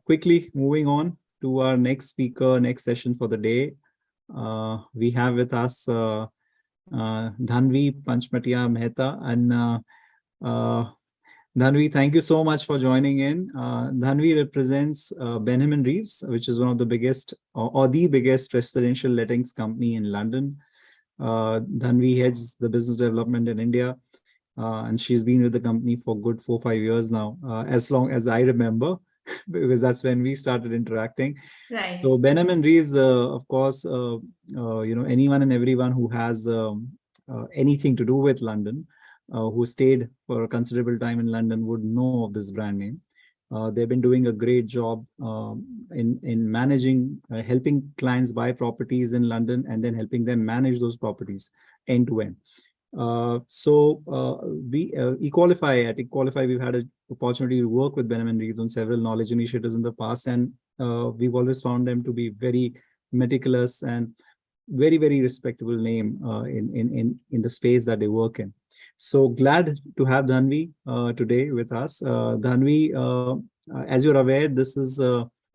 Quickly moving on to our next speaker, next session for the day. We have with us Dhanvi Panchmatia Mehta, and Dhanvi, thank you so much for joining in. Dhanvi represents Benjamin Reeves, which is one of the biggest or the biggest residential lettings company in London. Dhanvi heads the business development in India, and she's been with the company for good 4 or 5 years now, as long as I remember, because that's when we started interacting. Right. So Benjamin Reeves, of course, anyone and everyone who has anything to do with London who stayed for a considerable time in London would know of this brand name. They've been doing a great job in managing, helping clients buy properties in London and then helping them manage those properties end to end. We Equalify, at Equalify, we've had an opportunity to work with Benham and Reeves on several knowledge initiatives in the past, and we've always found them to be very meticulous and very, very respectable name in the space that they work in. So glad to have Dhanvi today with us. Dhanvi, as you're aware, this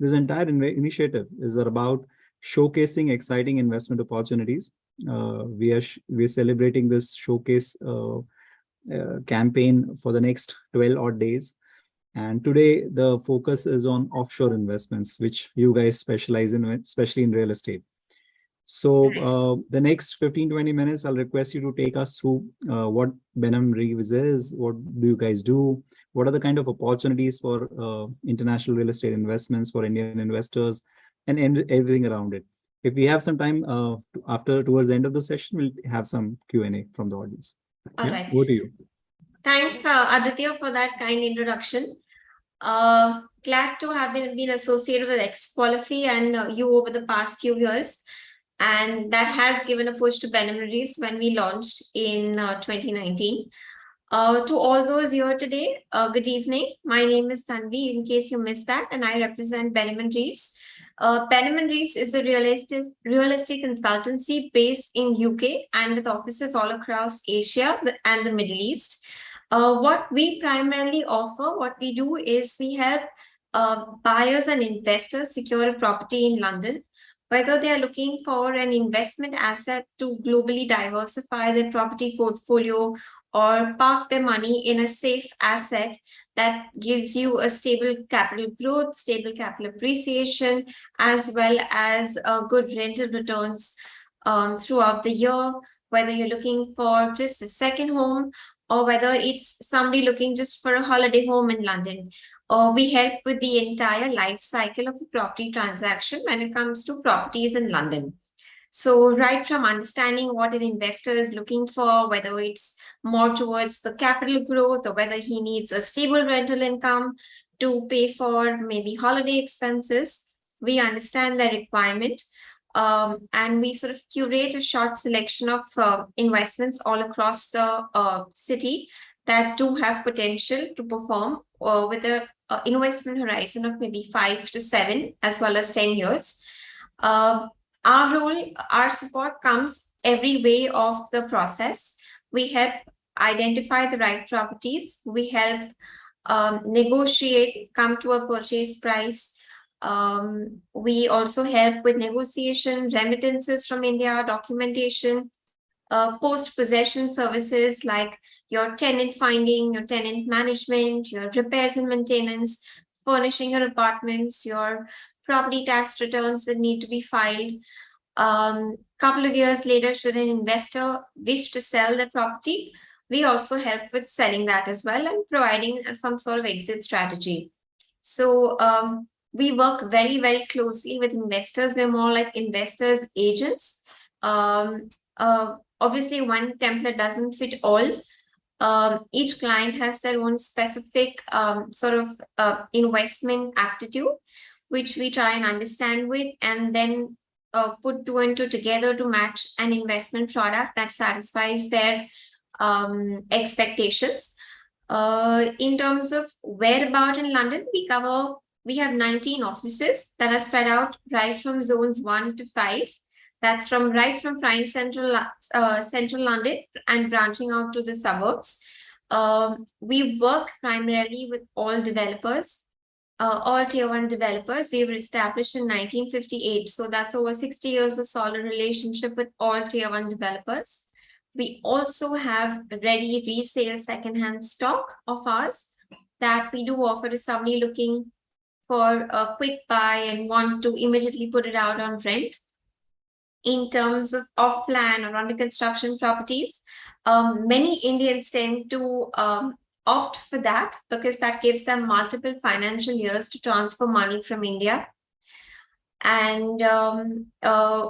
entire initiative is about showcasing exciting investment opportunities. We are celebrating this showcase campaign for the next 12 odd days. And today the focus is on offshore investments, which you guys specialize in, especially in real estate. So the next 15-20 minutes, I'll request you to take us through what Benham Reeves is, what do you guys do, what are the kind of opportunities for international real estate investments for Indian investors, and everything around it. If we have some time towards the end of the session, we'll have some Q&A from the audience. All right. Over to you. Thanks, Aditya, for that kind introduction. Glad to have been associated with Equalify and you over the past few years. And that has given a push to Benham Reeves when we launched in 2019. To all those here today, good evening. My name is Tanvi, in case you missed that, and I represent Benham Reeves. Benham Reeves is a real estate consultancy based in UK and with offices all across Asia and the Middle East. What we primarily offer, what we do is we help buyers and investors secure a property in London, whether they are looking for an investment asset to globally diversify their property portfolio or park their money in a safe asset that gives you a stable capital growth, stable capital appreciation, as well as good rental returns throughout the year, whether you're looking for just a second home or whether it's somebody looking just for a holiday home in London. We help with the entire life cycle of a property transaction when it comes to properties in London. So right from understanding what an investor is looking for, whether it's more towards the capital growth or whether he needs a stable rental income to pay for maybe holiday expenses, we understand their requirement. And we sort of curate a short selection of investments all across the city that do have potential to perform with a investment horizon of maybe 5 to 7 as well as 10 years. Our support comes every way of the process. We help identify the right properties. We help negotiate, come to a purchase price. We also help with negotiation, remittances from India, documentation, post-possession services like your tenant finding, your tenant management, your repairs and maintenance, furnishing your apartments, your property tax returns that need to be filed. Couple of years later, should an investor wish to sell the property, we also help with selling that as well and providing some sort of exit strategy. So we work very, very closely with investors. We're more like investors' agents. Obviously, one template doesn't fit all. Each client has their own specific investment aptitude, which we try and understand with, and then put two and two together to match an investment product that satisfies their expectations. In terms of whereabout in London, we have 19 offices that are spread out right from zones 1 to 5. That's right from prime central London and branching out to the suburbs. We work primarily with all developers, all tier 1 developers. We were established in 1958. So that's over 60 years of solid relationship with all tier 1 developers. We also have ready resale secondhand stock of ours that we do offer to somebody looking for a quick buy and want to immediately put it out on rent. In terms of off-plan or under construction properties, many Indians tend to opt for that because that gives them multiple financial years to transfer money from India. And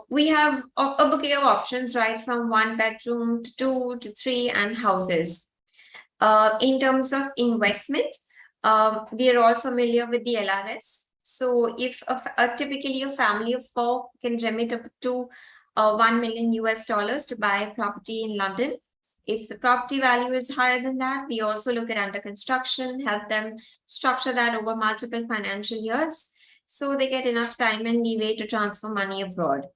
we have a bouquet of options, right from 1 bedroom to 2 to 3 and houses. In terms of investment, we are all familiar with the LRS. So if typically a family of 4 can remit up to $1 million to buy a property in London. If the property value is higher than that, we also look at under construction, help them structure that over multiple financial years, so they get enough time and leeway to transfer money abroad.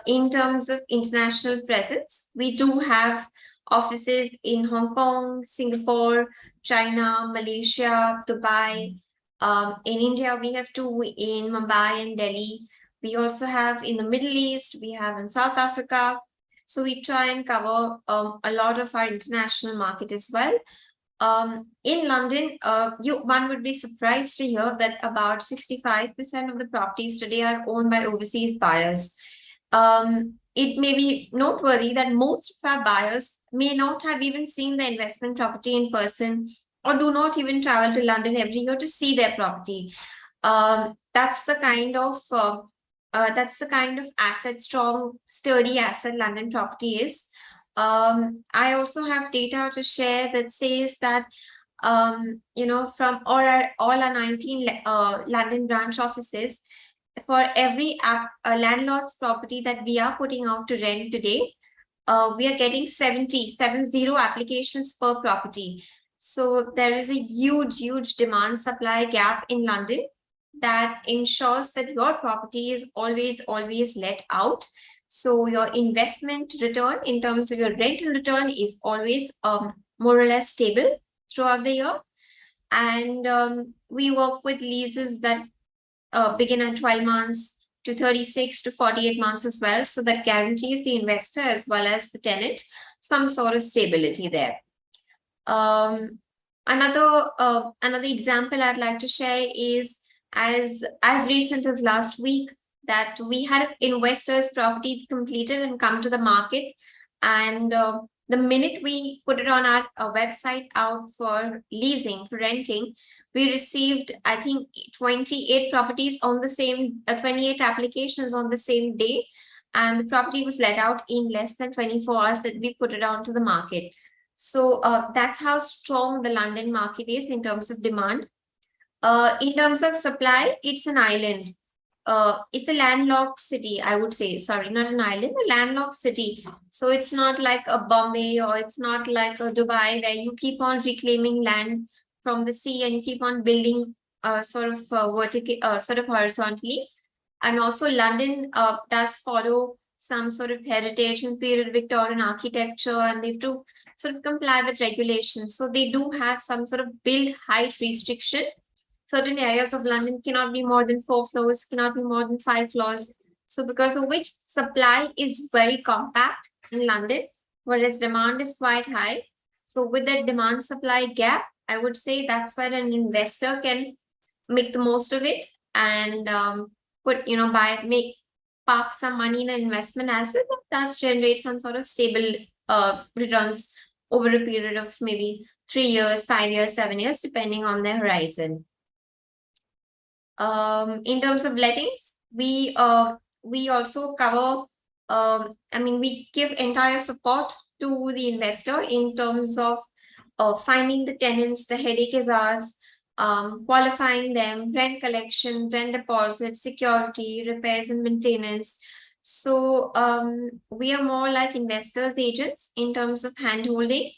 In terms of international presence, we do have offices in Hong Kong, Singapore, China, Malaysia, Dubai. In India, we have 2 in Mumbai and Delhi. We also have in the Middle East, we have in South Africa. So we try and cover a lot of our international market as well. In London, one would be surprised to hear that about 65% of the properties today are owned by overseas buyers. It may be noteworthy that most of our buyers may not have even seen the investment property in person, or do not even travel to London every year to see their property. That's the kind of asset, strong, sturdy asset London property is. I also have data to share that says that from all our 19 London branch offices, for every landlord's property that we are putting out to rent today, we are getting 70 applications per property. So there is a huge demand supply gap in London that ensures that your property is always let out. So your investment return in terms of your rental return is always more or less stable throughout the year. And we work with leases that begin at 12 months to 36 to 48 months as well. So that guarantees the investor as well as the tenant some sort of stability there. Another example I'd like to share is as recent as last week that we had investors' property completed and come to the market, and the minute we put it on our website out for leasing, for renting, we received, I think, 28 properties on the same 28 applications on the same day, and the property was let out in less than 24 hours that we put it onto the market. So that's how strong the London market is in terms of demand. In terms of supply, it's an island. It's a landlocked city, I would say. Sorry, not an island, a landlocked city. So it's not like a Bombay, or it's not like a Dubai where you keep on reclaiming land from the sea and you keep on building horizontally. And also London does follow some sort of heritage and period Victorian architecture, and they have to sort of comply with regulations. So they do have some sort of build height restriction. Certain areas of London cannot be more than 4 floors, cannot be more than 5 floors. So because of which supply is very compact in London, whereas demand is quite high. So with that demand supply gap, I would say that's where an investor can make the most of it and park some money in an investment asset that does generate some sort of stable returns over a period of maybe 3 years, 5 years, 7 years, depending on their horizon. In terms of lettings, we also cover, we give entire support to the investor in terms of finding the tenants. The headache is ours, qualifying them, rent collection, rent deposit, security, repairs and maintenance. So we are more like investors agents in terms of handholding.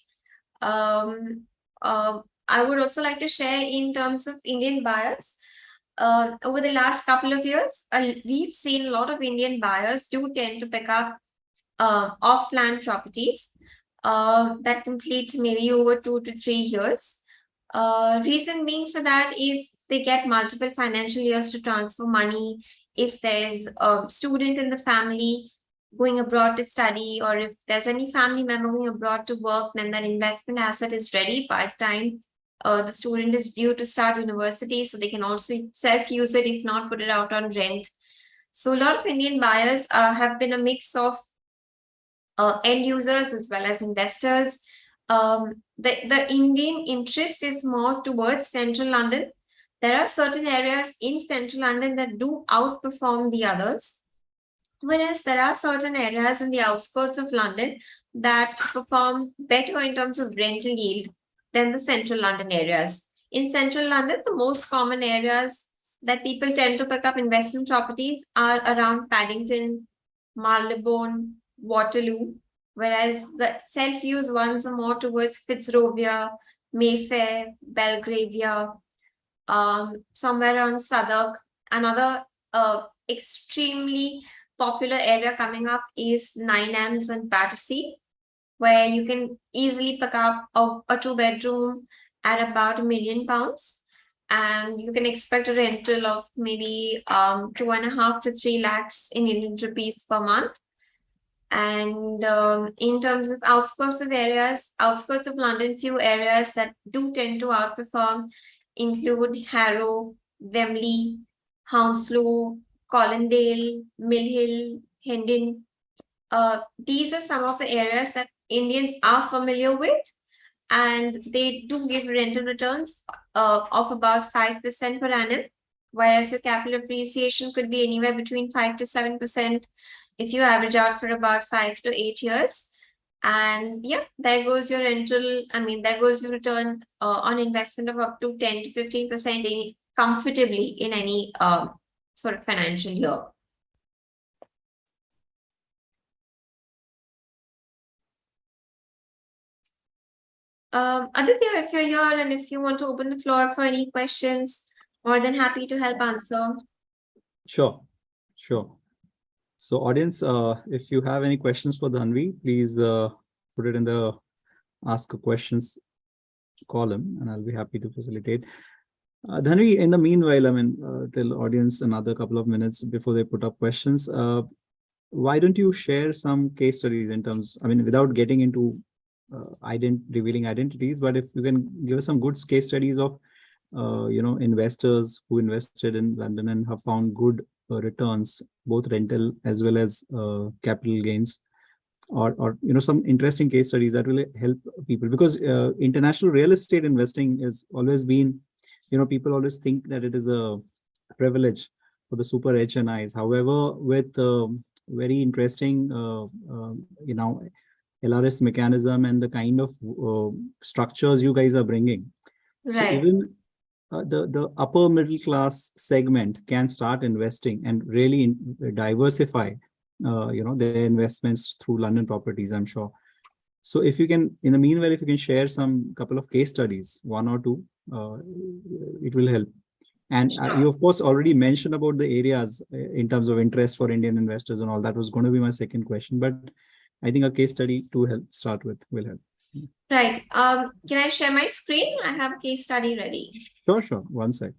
I would also like to share in terms of Indian buyers. Over the last couple of years, we've seen a lot of Indian buyers do tend to pick up off-plan properties that complete maybe over 2 to 3 years. Reason being for that is they get multiple financial years to transfer money. If there's a student in the family going abroad to study, or if there's any family member going abroad to work, then that investment asset is ready by the time the student is due to start university, so they can also self-use it, if not put it out on rent. So a lot of Indian buyers have been a mix of end users as well as investors. The Indian interest is more towards central London. There are certain areas in central London that do outperform the others. Whereas there are certain areas in the outskirts of London that perform better in terms of rental yield than the central London areas. In central London, the most common areas that people tend to pick up investment properties are around Paddington, Marylebone, Waterloo, whereas the self-use ones are more towards Fitzrovia, Mayfair, Belgravia, somewhere around Southwark. Another extremely popular area coming up is Nine Elms and Battersea, where you can easily pick up a 2-bedroom at about £1 million, and you can expect a rental of maybe 2.5 to 3 lakhs in Indian rupees per month. And in terms of outskirts of London, few areas that do tend to outperform include Harrow, Wembley, Hounslow, Colindale, Mill Hill, Hendon. These are some of the areas that Indians are familiar with, and they do give rental returns of about 5% per annum, whereas your capital appreciation could be anywhere between 5 to 7% if you average out for about 5 to 8 years. And yeah, there goes your rental. I mean, there goes your return on investment of up to 10 to 15% comfortably in any sort of financial year. Aditya, if you're here and if you want to open the floor for any questions, more than happy to help answer. Sure. So audience, if you have any questions for Dhanvi, please put it in the ask questions column and I'll be happy to facilitate. Dhanvi, in the meanwhile, I mean, till audience another couple of minutes before they put up questions, why don't you share some case studies in terms, I mean, without getting into revealing identities, but if you can give us some good case studies of, investors who invested in London and have found good returns, both rental as well as capital gains, or some interesting case studies that will help people, because international real estate investing has always been, people always think that it is a privilege for the super HNIs. However, with very interesting, LRS mechanism and the kind of structures you guys are bringing, Right. so even the upper middle class segment can start investing and really diversify, their investments through London properties, I'm sure. So if you can, in the meanwhile, if you can share some couple of case studies, 1 or 2, it will help. And you, of course, already mentioned about the areas in terms of interest for Indian investors and all. That was going to be my second question, but I think a case study to help start with will help. Right. Can I share my screen? I have a case study ready. Sure. 1 sec.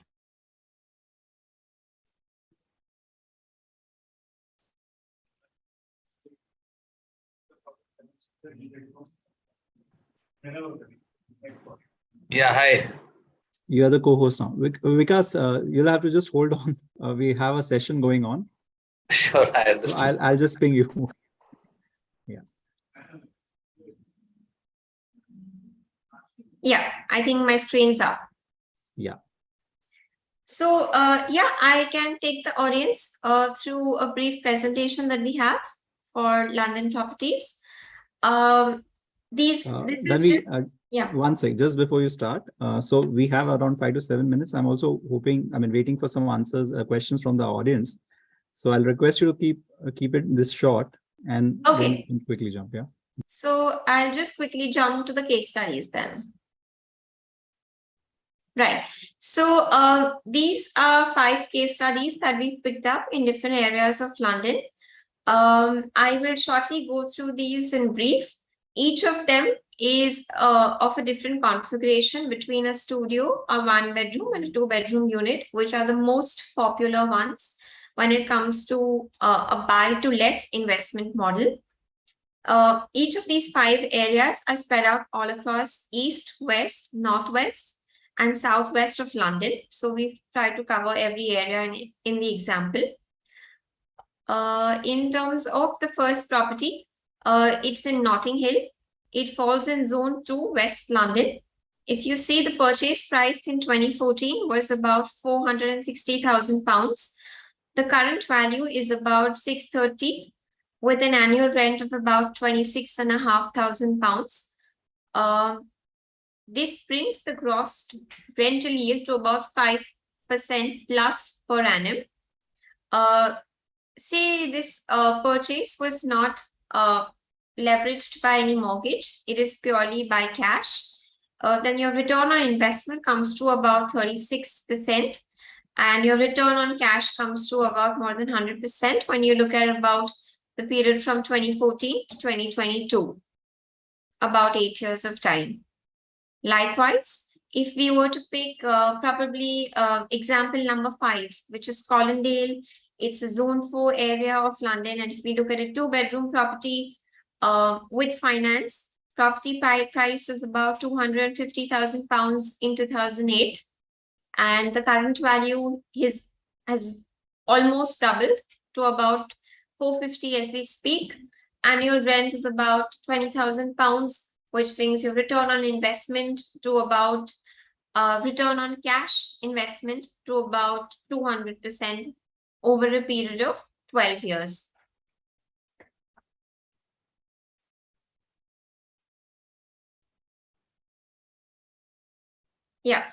Yeah, hi. You are the co-host now. Vikas, you'll have to just hold on. We have a session going on. Sure, I So understand. I'll just ping you. Yeah. Yeah, I think my screen's up. Yeah. So I can take the audience through a brief presentation that we have for London properties. This is Yeah. 1 sec, just before you start. So we have around 5 to 7 minutes. I'm also waiting for some answers, questions from the audience. So I'll request you to keep it this short and then you can quickly jump. Yeah. So I'll just quickly jump to the case studies then. Right. So these are 5 case studies that we've picked up in different areas of London. I will shortly go through these in brief. Each of them is of a different configuration between a studio, a 1-bedroom and a 2-bedroom unit, which are the most popular ones when it comes to a buy-to-let investment model. Each of these 5 areas are spread out all across east, west, northwest, and southwest of London. So we've tried to cover every area in the example. In terms of the first property, it's in Notting Hill. It falls in Zone 2, West London. If you see, the purchase price in 2014 was about £460,000. The current value is about 630 with an annual rent of about 26,500 pounds. This brings the gross rental yield to about 5% plus per annum. Say this purchase was not leveraged by any mortgage, it is purely by cash. Then your return on investment comes to about 36%, and your return on cash comes to about more than 100% when you look at about the period from 2014 to 2022, about 8 years of time. Likewise, if we were to pick probably example number 5, which is Colindale, it's a zone 4 area of London. And if we look at a 2-bedroom property with finance, property price is about 250,000 pounds in 2008. And the current value has almost doubled to about 450 as we speak. Annual rent is about 20,000 pounds, which brings your return on investment to about return on cash investment to about 200% over a period of 12 years. Yeah.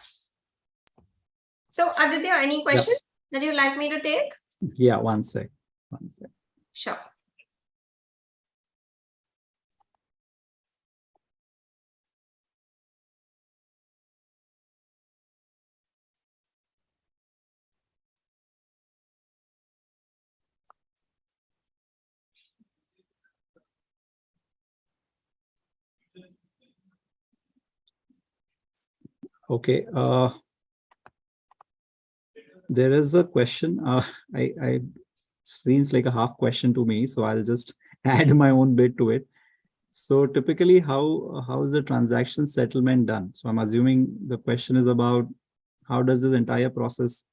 So Aditya, any questions that you'd like me to take? Yeah, one sec. Sure. Okay. There is a question. I seems like a half question to me, so I'll just add my own bit to it. So typically, how is the transaction settlement done? So I'm assuming the question is about how does this entire process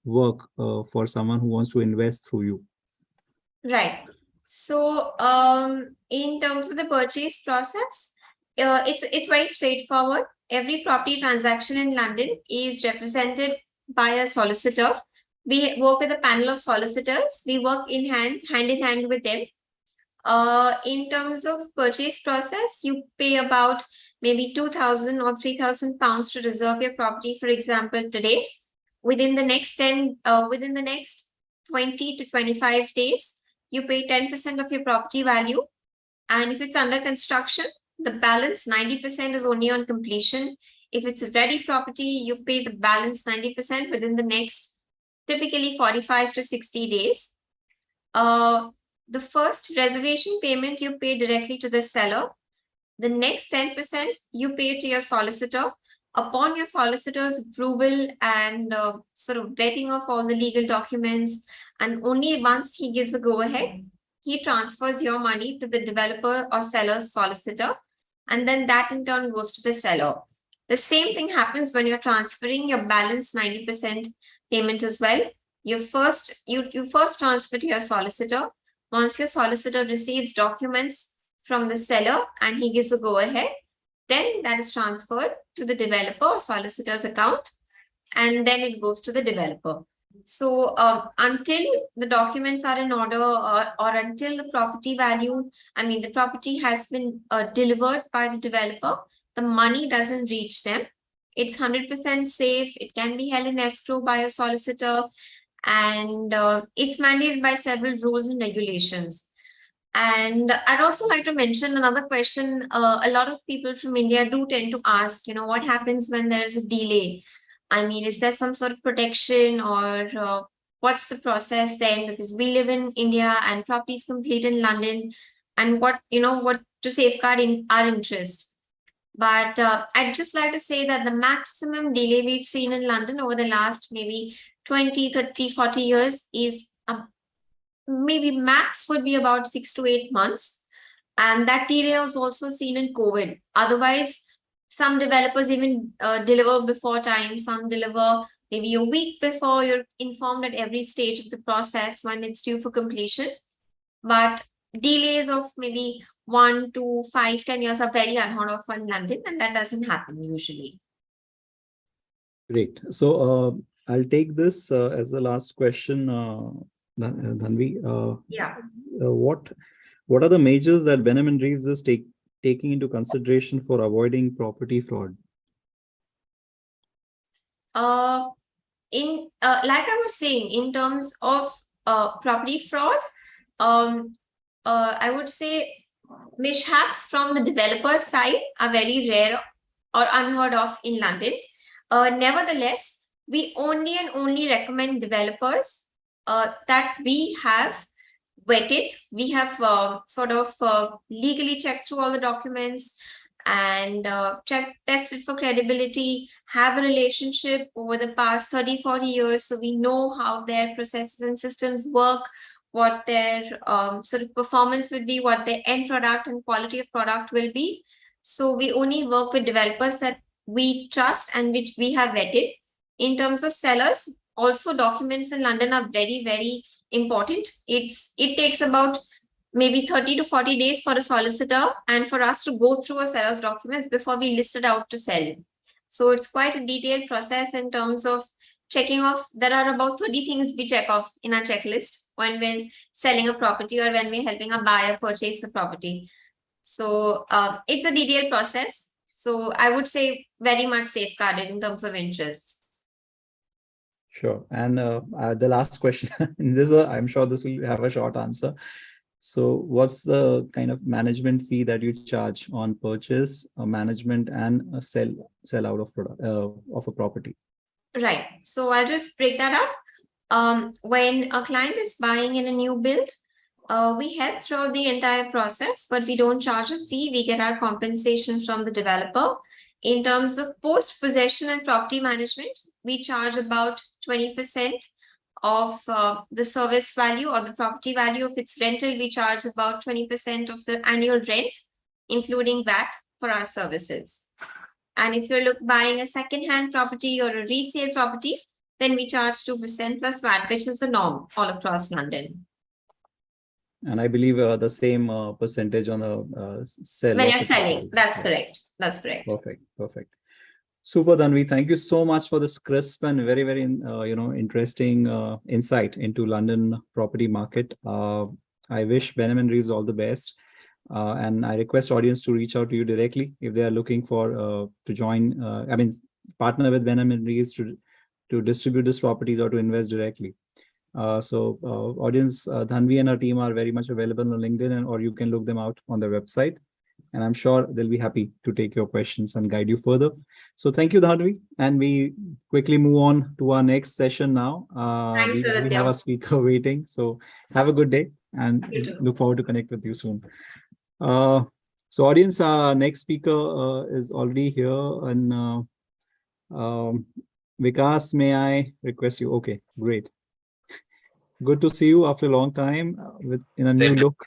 work for someone who wants to invest through you? Right. So in terms of the purchase process, it's very straightforward. Every property transaction in London is represented by a solicitor. We work with a panel of solicitors. We work hand in hand with them. In terms of purchase process, you pay about maybe 2,000 or 3,000 pounds to reserve your property, for example, today. Within the next 20 to 25 days, you pay 10% of your property value. And if it's under construction, the balance 90% is only on completion. If it's a ready property, you pay the balance 90% within the next typically 45 to 60 days. The first reservation payment you pay directly to the seller. The next 10% you pay to your solicitor. Upon your solicitor's approval and sort of vetting of all the legal documents, and only once he gives a go-ahead, he transfers your money to the developer or seller's solicitor, and then that in turn goes to the seller. The same thing happens when you're transferring your balance 90% payment as well. You first transfer to your solicitor. Once your solicitor receives documents from the seller and he gives a go-ahead, then that is transferred to the developer or solicitor's account, and then it goes to the developer. So until the documents are in order or until the property value, the property has been delivered by the developer, the money doesn't reach them. It's 100% safe. It can be held in escrow by a solicitor, and it's mandated by several rules and regulations. And I'd also like to mention another question. A lot of people from India do tend to ask, what happens when there's a delay? Is there some sort of protection, or what's the process then? Because we live in India and properties complete in London, and what to safeguard in our interest. But I'd just like to say that the maximum delay we've seen in London over the last maybe 20, 30, 40 years is maybe max would be about 6 to 8 months. And that delay was also seen in COVID. Otherwise, some developers even deliver before time. Some deliver maybe a week before. You're informed at every stage of the process when it's due for completion. But delays of maybe 1 to 5, 10 years are very unheard of in London, and that doesn't happen usually. Great. So I'll take this as the last question, Dhanvi. Yeah. What are the measures that Benjamin Reeves is taking into consideration for avoiding property fraud? Like I was saying, in terms of property fraud, I would say mishaps from the developer side are very rare or unheard of in London. Nevertheless, we only recommend developers that we have vetted. We have legally checked through all the documents and tested for credibility, have a relationship over the past 30-40 years, so we know how their processes and systems work, what their performance would be, what their end product and quality of product will be. So we only work with developers that we trust and which we have vetted. In terms of sellers, also documents in London are very, very important. It takes about maybe 30 to 40 days for a solicitor and for us to go through a seller's documents before we list it out to sell. So it's quite a detailed process in terms of checking off. There are about 30 things we check off in our checklist when we're selling a property or when we're helping a buyer purchase a property. So it's a detailed process. So I would say very much safeguarded in terms of interest. Sure. And the last question, I'm sure this will have a short answer. So what's the kind of management fee that you charge on purchase, management, and a sell out of a property? Right. So I'll just break that up. When a client is buying in a new build, we help throughout the entire process, but we don't charge a fee. We get our compensation from the developer. In terms of post-possession and property management, we charge about 20% of the service value or the property value. If it's rental, we charge about 20% of the annual rent, including VAT, for our services. And if you're buying a second-hand property or a resale property, then we charge 2% plus VAT, which is the norm all across London. And I believe the same percentage on the sell. When you're selling, that's correct. That's correct. Perfect. Super, Dhanvi. Thank you so much for this crisp and very, very interesting insight into London property market. I wish Benjamin Reeves all the best. And I request audience to reach out to you directly if they are looking for to join, partner with Benjamin Reeves to distribute these properties or to invest directly. Audience, Dhanvi and her team are very much available on LinkedIn, or you can look them out on their website. And I'm sure they'll be happy to take your questions and guide you further. So thank you, Dhanvi. And we quickly move on to our next session now. Thanks, we have a speaker waiting. So have a good day and look forward to connect with you soon. So audience, our next speaker is already here. And Vikas, may I request you? Okay, great. Good to see you after a long time in a new look.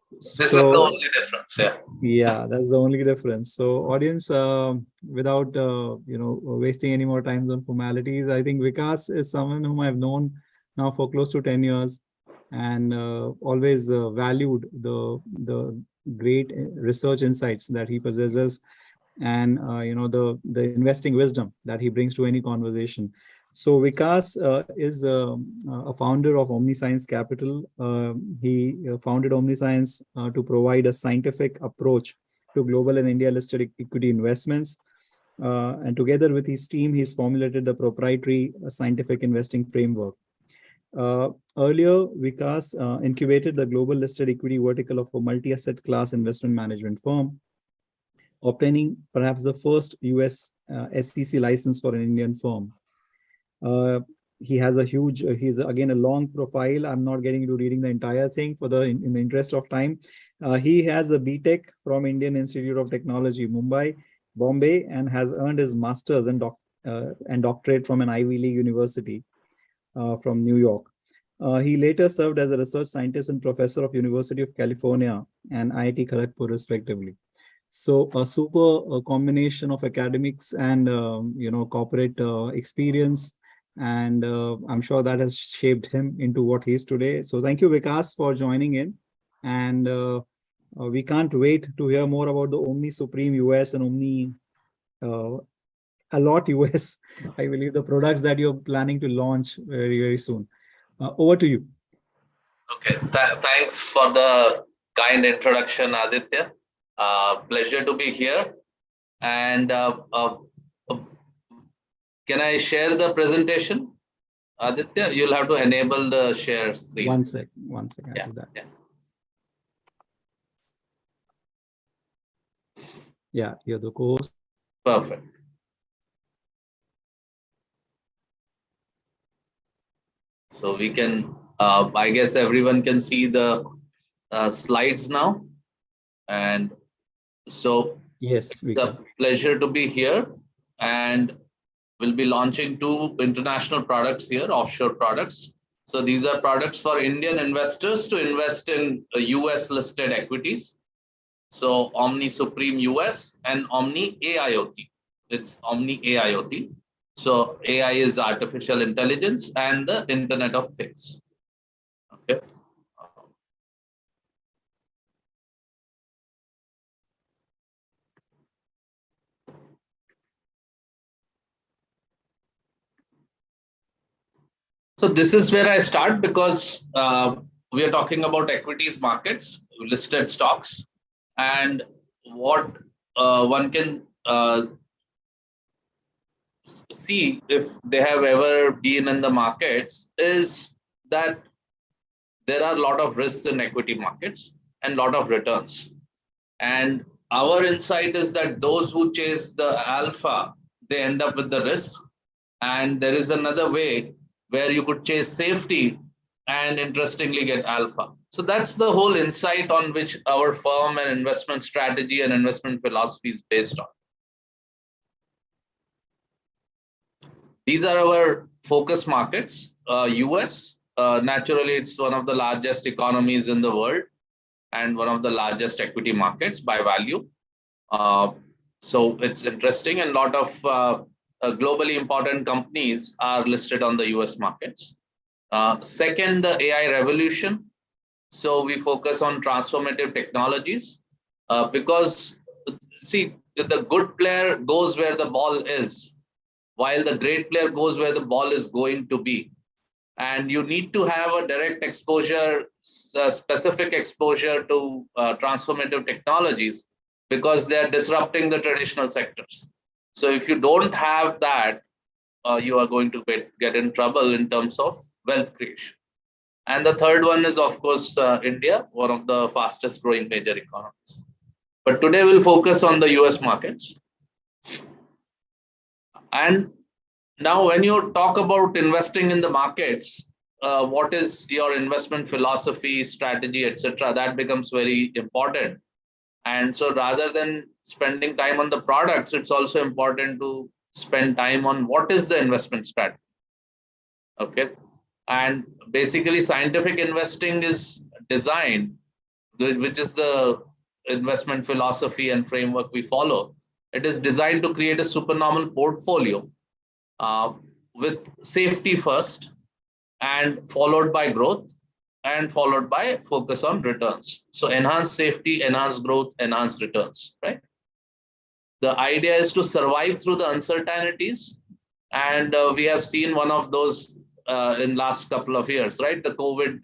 This is the only difference, Yeah, that's the only difference. So audience, without wasting any more time on formalities, I think Vikas is someone whom I've known now for close to 10 years and always valued the great research insights that he possesses and the investing wisdom that he brings to any conversation. So Vikas is a founder of Omni Capital. He founded Omni to provide a scientific approach to global and India listed equity investments. And together with his team, he's formulated the proprietary scientific investing framework. Earlier, Vikas incubated the global listed equity vertical of a multi-asset class investment management firm, obtaining perhaps the first US SEC license for an Indian firm. He has a huge, he's again a long profile. I'm not getting into reading the entire thing in the interest of time. He has a BTech from Indian Institute of Technology, Mumbai, Bombay, and has earned his master's and doctorate from an Ivy League university from New York. He later served as a research scientist and professor of University of California and IIT Kharagpur, respectively. So a super combination of academics and corporate experience. And I'm sure that has shaped him into what he is today. So thank you, Vikas, for joining in. And we can't wait to hear more about the Omni Supreme US and Omni a lot US, I believe, the products that you're planning to launch very, very soon. Over to you. Okay, thanks for the kind introduction, Aditya. Pleasure to be here. And can I share the presentation? Aditya, you'll have to enable the share screen. One sec. Yeah, I'll do that. yeah. Yeah, you're the co-host. Perfect. So we can, I guess everyone can see the slides now. And so Yes, we it's can. a pleasure to be here. And we'll be launching 2 international products here, offshore products. So these are products for Indian investors to invest in US listed equities. So Omni Supreme US and Omni AIoT. It's Omni AIoT. So AI is artificial intelligence and the Internet of Things. Okay. So this is where I start because we are talking about equities markets, listed stocks, and what one can see if they have ever been in the markets is that there are a lot of risks in equity markets and a lot of returns. And our insight is that those who chase the alpha, they end up with the risk. And there is another way where you could chase safety and interestingly get alpha. So that's the whole insight on which our firm and investment strategy and investment philosophy is based on. These are our focus markets. US, naturally, it's one of the largest economies in the world and one of the largest equity markets by value. So it's interesting, and a lot of globally important companies are listed on the US markets. Second, the AI revolution. So we focus on transformative technologies because, see, the good player goes where the ball is, while the great player goes where the ball is going to be. And you need to have a direct exposure, specific exposure to transformative technologies because they are disrupting the traditional sectors. So if you don't have that, you are going to get in trouble in terms of wealth creation. And the third one is, of course, India, one of the fastest growing major economies. But today we'll focus on the US markets. And now when you talk about investing in the markets, what is your investment philosophy, strategy, etc., that becomes very important. And so rather than spending time on the products, it's also important to spend time on what is the investment strategy. Okay. And basically scientific investing is designed, which is the investment philosophy and framework we follow. It is designed to create a supernormal portfolio with safety first and followed by growth and followed by focus on returns. So enhance safety, enhance growth, enhance returns, right? The idea is to survive through the uncertainties. And we have seen one of those in last couple of years, right? The COVID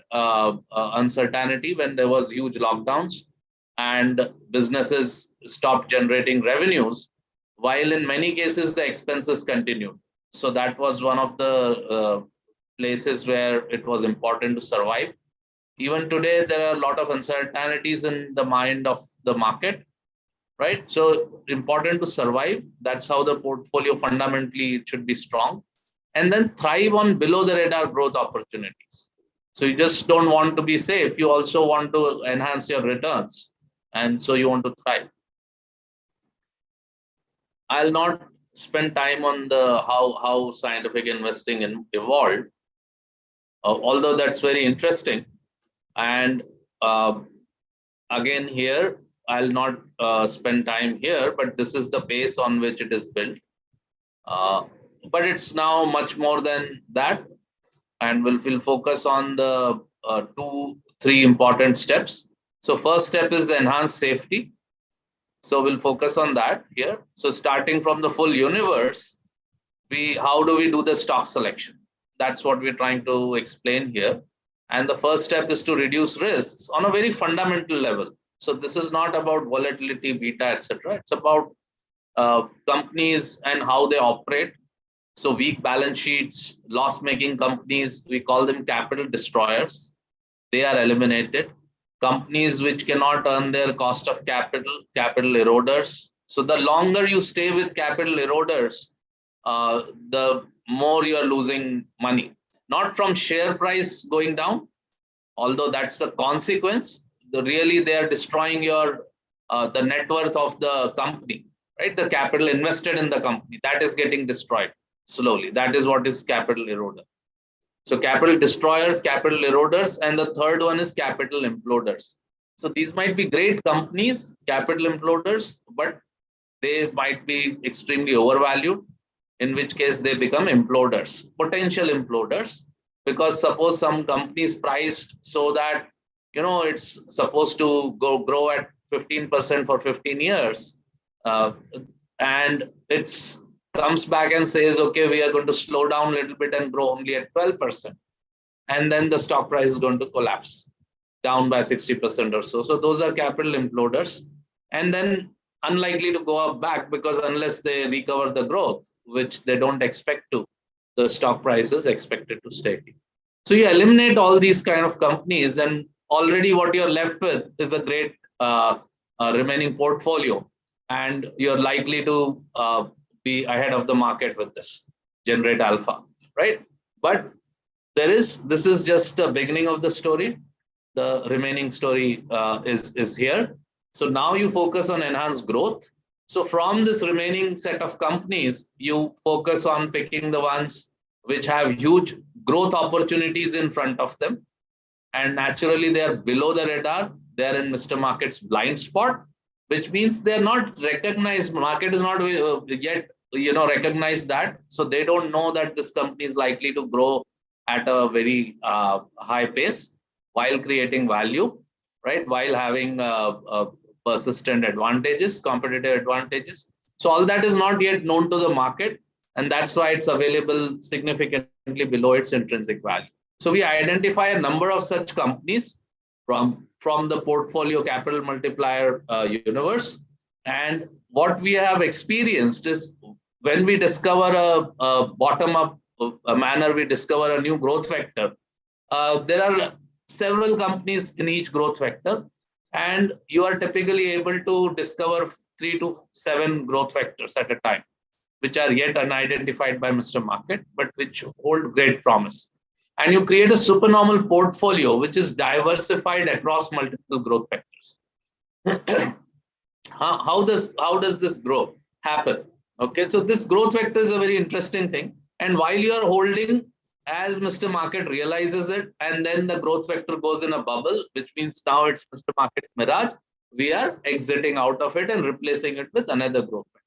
uncertainty when there was huge lockdowns and businesses stopped generating revenues, while in many cases the expenses continued. So that was one of the places where it was important to survive. Even today, there are a lot of uncertainties in the mind of the market, right? So important to survive. That's how the portfolio fundamentally should be strong. And then thrive on below the radar growth opportunities. So you just don't want to be safe. You also want to enhance your returns. And so you want to thrive. I'll not spend time on the how scientific investing evolved, although that's very interesting. And again, here, I'll not spend time here, but this is the base on which it is built. But it's now much more than that. And we'll focus on the 2-3 important steps. So first step is enhance safety. So we'll focus on that here. So starting from the full universe, how do we do the stock selection? That's what we're trying to explain here. And the first step is to reduce risks on a very fundamental level. So this is not about volatility, beta, etc. It's about companies and how they operate. So weak balance sheets, loss-making companies, we call them capital destroyers. They are eliminated. Companies which cannot earn their cost of capital, capital eroders. So the longer you stay with capital eroders, the more you are losing money. Not from share price going down, although that's the consequence. Really, they are destroying your the net worth of the company, right? The capital invested in the company, that is getting destroyed slowly. That is what is capital eroder. So capital destroyers, capital eroders, and the third one is capital imploders. So these might be great companies, capital imploders, but they might be extremely overvalued, in which case they become imploders, potential imploders, because suppose some companies priced so that, it's supposed to grow at 15% for 15 years, and it's comes back and says, okay, we are going to slow down a little bit and grow only at 12%. And then the stock price is going to collapse down by 60% or so. So those are capital imploders. And then unlikely to go up back, because unless they recover the growth, which they don't expect to, the stock price is expected to stay. So you eliminate all these kind of companies, and already what you're left with is a great remaining portfolio. And you're likely to be ahead of the market with this, generate alpha, right? But this is just the beginning of the story. The remaining story is here. So now you focus on enhanced growth. So from this remaining set of companies, you focus on picking the ones which have huge growth opportunities in front of them. And naturally, they are below the radar. They're in Mr. Market's blind spot, which means they're not recognized. Market is not yet recognize that. So they don't know that this company is likely to grow at a very high pace while creating value, right? While having persistent advantages, competitive advantages. So all that is not yet known to the market. And that's why it's available significantly below its intrinsic value. So we identify a number of such companies from the portfolio capital multiplier universe. And what we have experienced is, when we discover a bottom-up manner, we discover a new growth vector. There are several companies in each growth vector, and you are typically able to discover 3 to 7 growth vectors at a time, which are yet unidentified by Mr. Market, but which hold great promise. And you create a supernormal portfolio, which is diversified across multiple growth vectors. How does this growth happen? Okay, so this growth vector is a very interesting thing. And while you are holding, as Mr. Market realizes it, and then the growth vector goes in a bubble, which means now it's Mr. Market's mirage, we are exiting out of it and replacing it with another growth vector.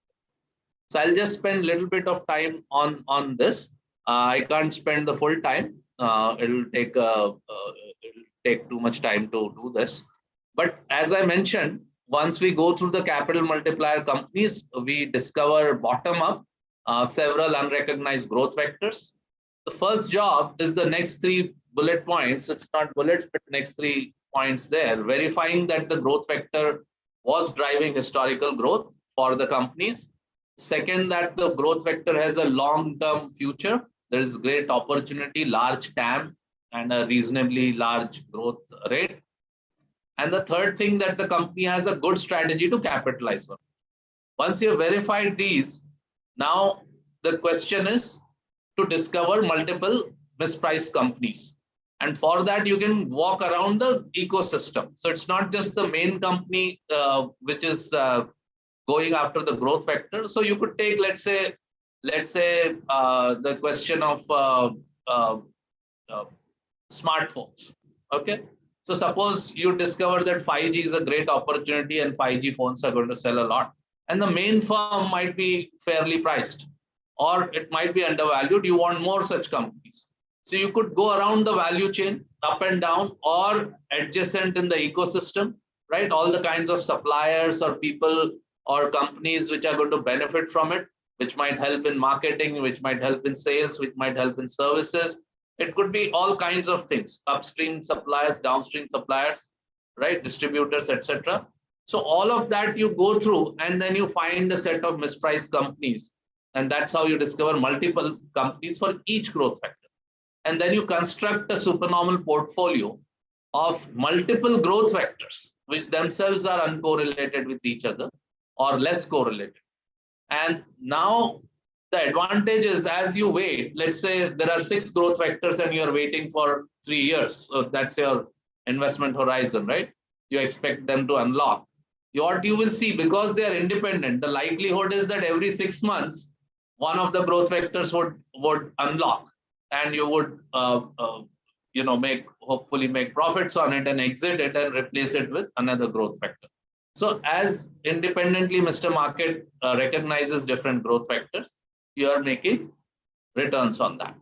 So I'll just spend a little bit of time on this. I can't spend the full time. It'll take too much time to do this. But as I mentioned, once we go through the capital multiplier companies, we discover bottom up several unrecognized growth vectors. The first job is the next 3 bullet points. It's not bullets, but next 3 points there, verifying that the growth vector was driving historical growth for the companies. Second, that the growth vector has a long-term future. There is great opportunity, large TAM, and a reasonably large growth rate. And the third thing, that the company has a good strategy to capitalize on. Once you have verified these, now the question is to discover multiple mispriced companies. And for that, you can walk around the ecosystem. So it's not just the main company which is going after the growth vector. So you could take, let's say the question of smartphones. Okay. So suppose you discover that 5G is a great opportunity and 5G phones are going to sell a lot. And the main firm might be fairly priced, or it might be undervalued. You want more such companies. So you could go around the value chain, up and down, or adjacent in the ecosystem, right? All the kinds of suppliers or people or companies which are going to benefit from it, which might help in marketing, which might help in sales, which might help in services. It could be all kinds of things, upstream suppliers, downstream suppliers, right? Distributors, etc. So all of that you go through, and then you find a set of mispriced companies. And that's how you discover multiple companies for each growth factor. And then you construct a supernormal portfolio of multiple growth vectors, which themselves are uncorrelated with each other or less correlated. And now the advantage is, as you wait, let's say there are 6 growth vectors and you're waiting for 3 years. So that's your investment horizon, right? You expect them to unlock. What you will see, because they are independent, the likelihood is that every 6 months, one of the growth vectors would unlock, and you would hopefully make profits on it and exit it and replace it with another growth vector. So as independently Mr. Market recognizes different growth vectors, you are making returns on that.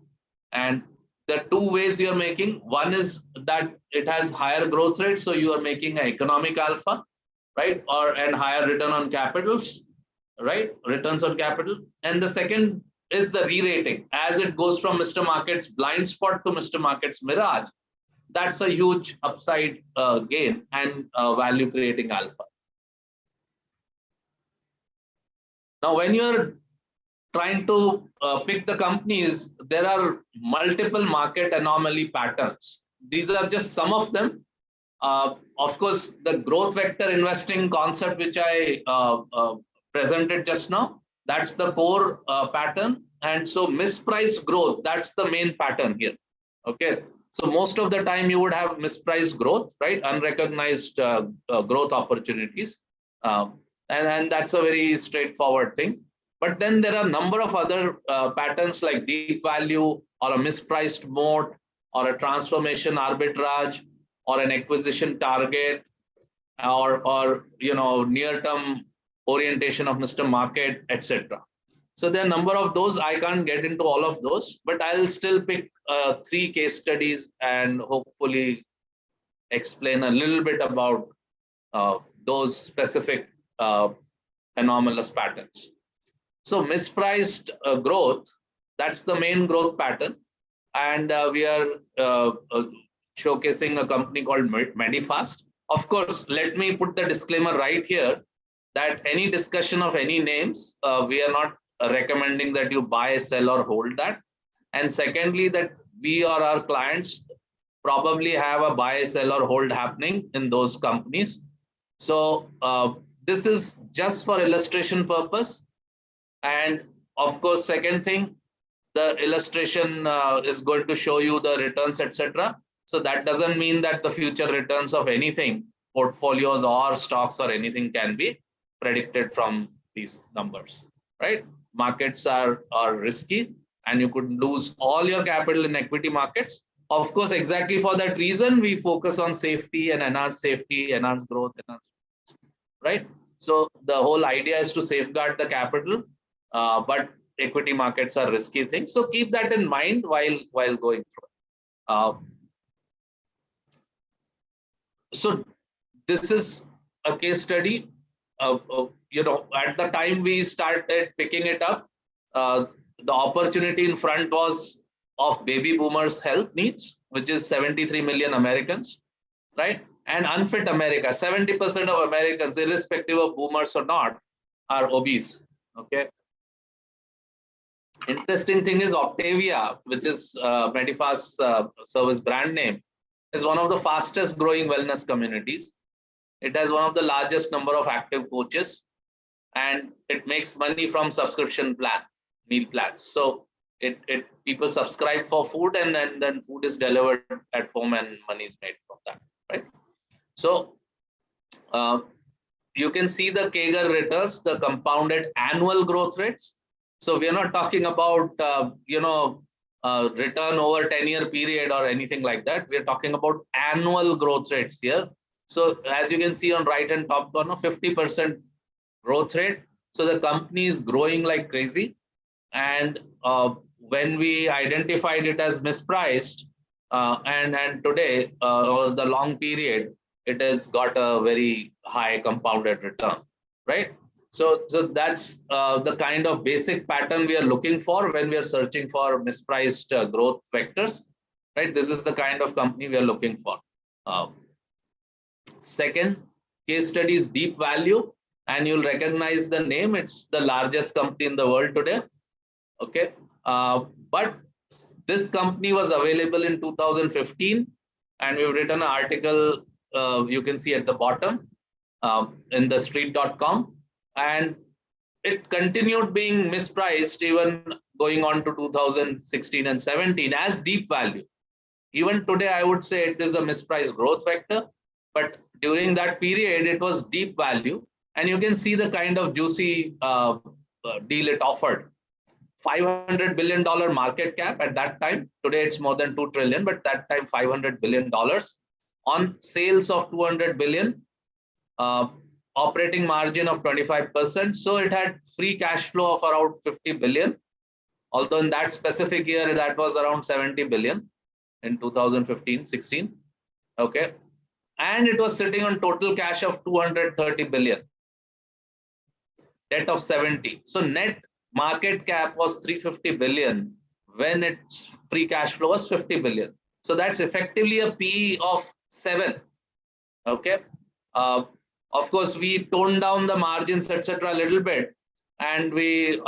And there are 2 ways you're making. One is that it has higher growth rate, so you are making an economic alpha, right? And higher return on capitals, right? Returns on capital. And the second is the re-rating. As it goes from Mr. Market's blind spot to Mr. Market's mirage, that's a huge upside gain and value creating alpha. Now, when you're trying to pick the companies, there are multiple market anomaly patterns. These are just some of them. Of course, the growth vector investing concept, which I presented just now, that's the core pattern. And so mispriced growth, that's the main pattern here. Okay. So most of the time you would have mispriced growth, right? Unrecognized growth opportunities. And that's a very straightforward thing. But then there are a number of other patterns like deep value, or a mispriced moat, or a transformation arbitrage, or an acquisition target, or near-term orientation of Mr. Market, etc. So there are a number of those. I can't get into all of those, but I'll still pick 3 case studies and hopefully explain a little bit about those specific anomalous patterns. So mispriced growth, that's the main growth pattern. And we are showcasing a company called Medifast. Of course, let me put the disclaimer right here that any discussion of any names, we are not recommending that you buy, sell, or hold that. And secondly, that we or our clients probably have a buy, sell, or hold happening in those companies. So this is just for illustration purpose. And of course, second thing, the illustration is going to show you the returns, etc. So that doesn't mean that the future returns of anything, portfolios or stocks or anything, can be predicted from these numbers, right? Markets are risky, and you could lose all your capital in equity markets. Of course, exactly for that reason, we focus on safety and enhance growth, right? So the whole idea is to safeguard the capital, but equity markets are risky things. So keep that in mind while going through. So this is a case study. At the time we started picking it up, the opportunity in front was of baby boomers' health needs, which is 73 million Americans, right? And unfit America, 70% of Americans, irrespective of boomers or not, are obese. Okay. Interesting thing is Octavia, which is Medifast's service brand name, is one of the fastest growing wellness communities. It has one of the largest number of active coaches, and it makes money from subscription meal plans. So people subscribe for food, and then food is delivered at home and money is made from that, right? So you can see the CAGR returns, the compounded annual growth rates. So we are not talking about return over 10-year period or anything like that. We are talking about annual growth rates here. So as you can see on right hand top corner, 50% growth rate. So the company is growing like crazy. And when we identified it as mispriced, and today over the long period, it has got a very high compounded return, right? So that's the kind of basic pattern we are looking for when we are searching for mispriced growth vectors, right? This is the kind of company we are looking for. Second case study is Deep Value, and you'll recognize the name. It's the largest company in the world today. Okay, but this company was available in 2015, and we've written an article. You can see at the bottom in the street.com. And it continued being mispriced even going on to 2016 and 17 as Deep Value. Even today, I would say it is a mispriced growth vector, but during that period, it was Deep Value. And you can see the kind of juicy deal it offered. $500 billion market cap at that time. Today, it's more than 2 trillion, but that time, $500 billion on sales of 200 billion. Operating margin of 25%. So it had free cash flow of around 50 billion. Although in that specific year, that was around 70 billion in 2015-16. Okay. And it was sitting on total cash of 230 billion. Debt of 70. So net market cap was 350 billion when its free cash flow was 50 billion. So that's effectively a PE of 7. Okay. Of course, we toned down the margins, etc., a little bit, and we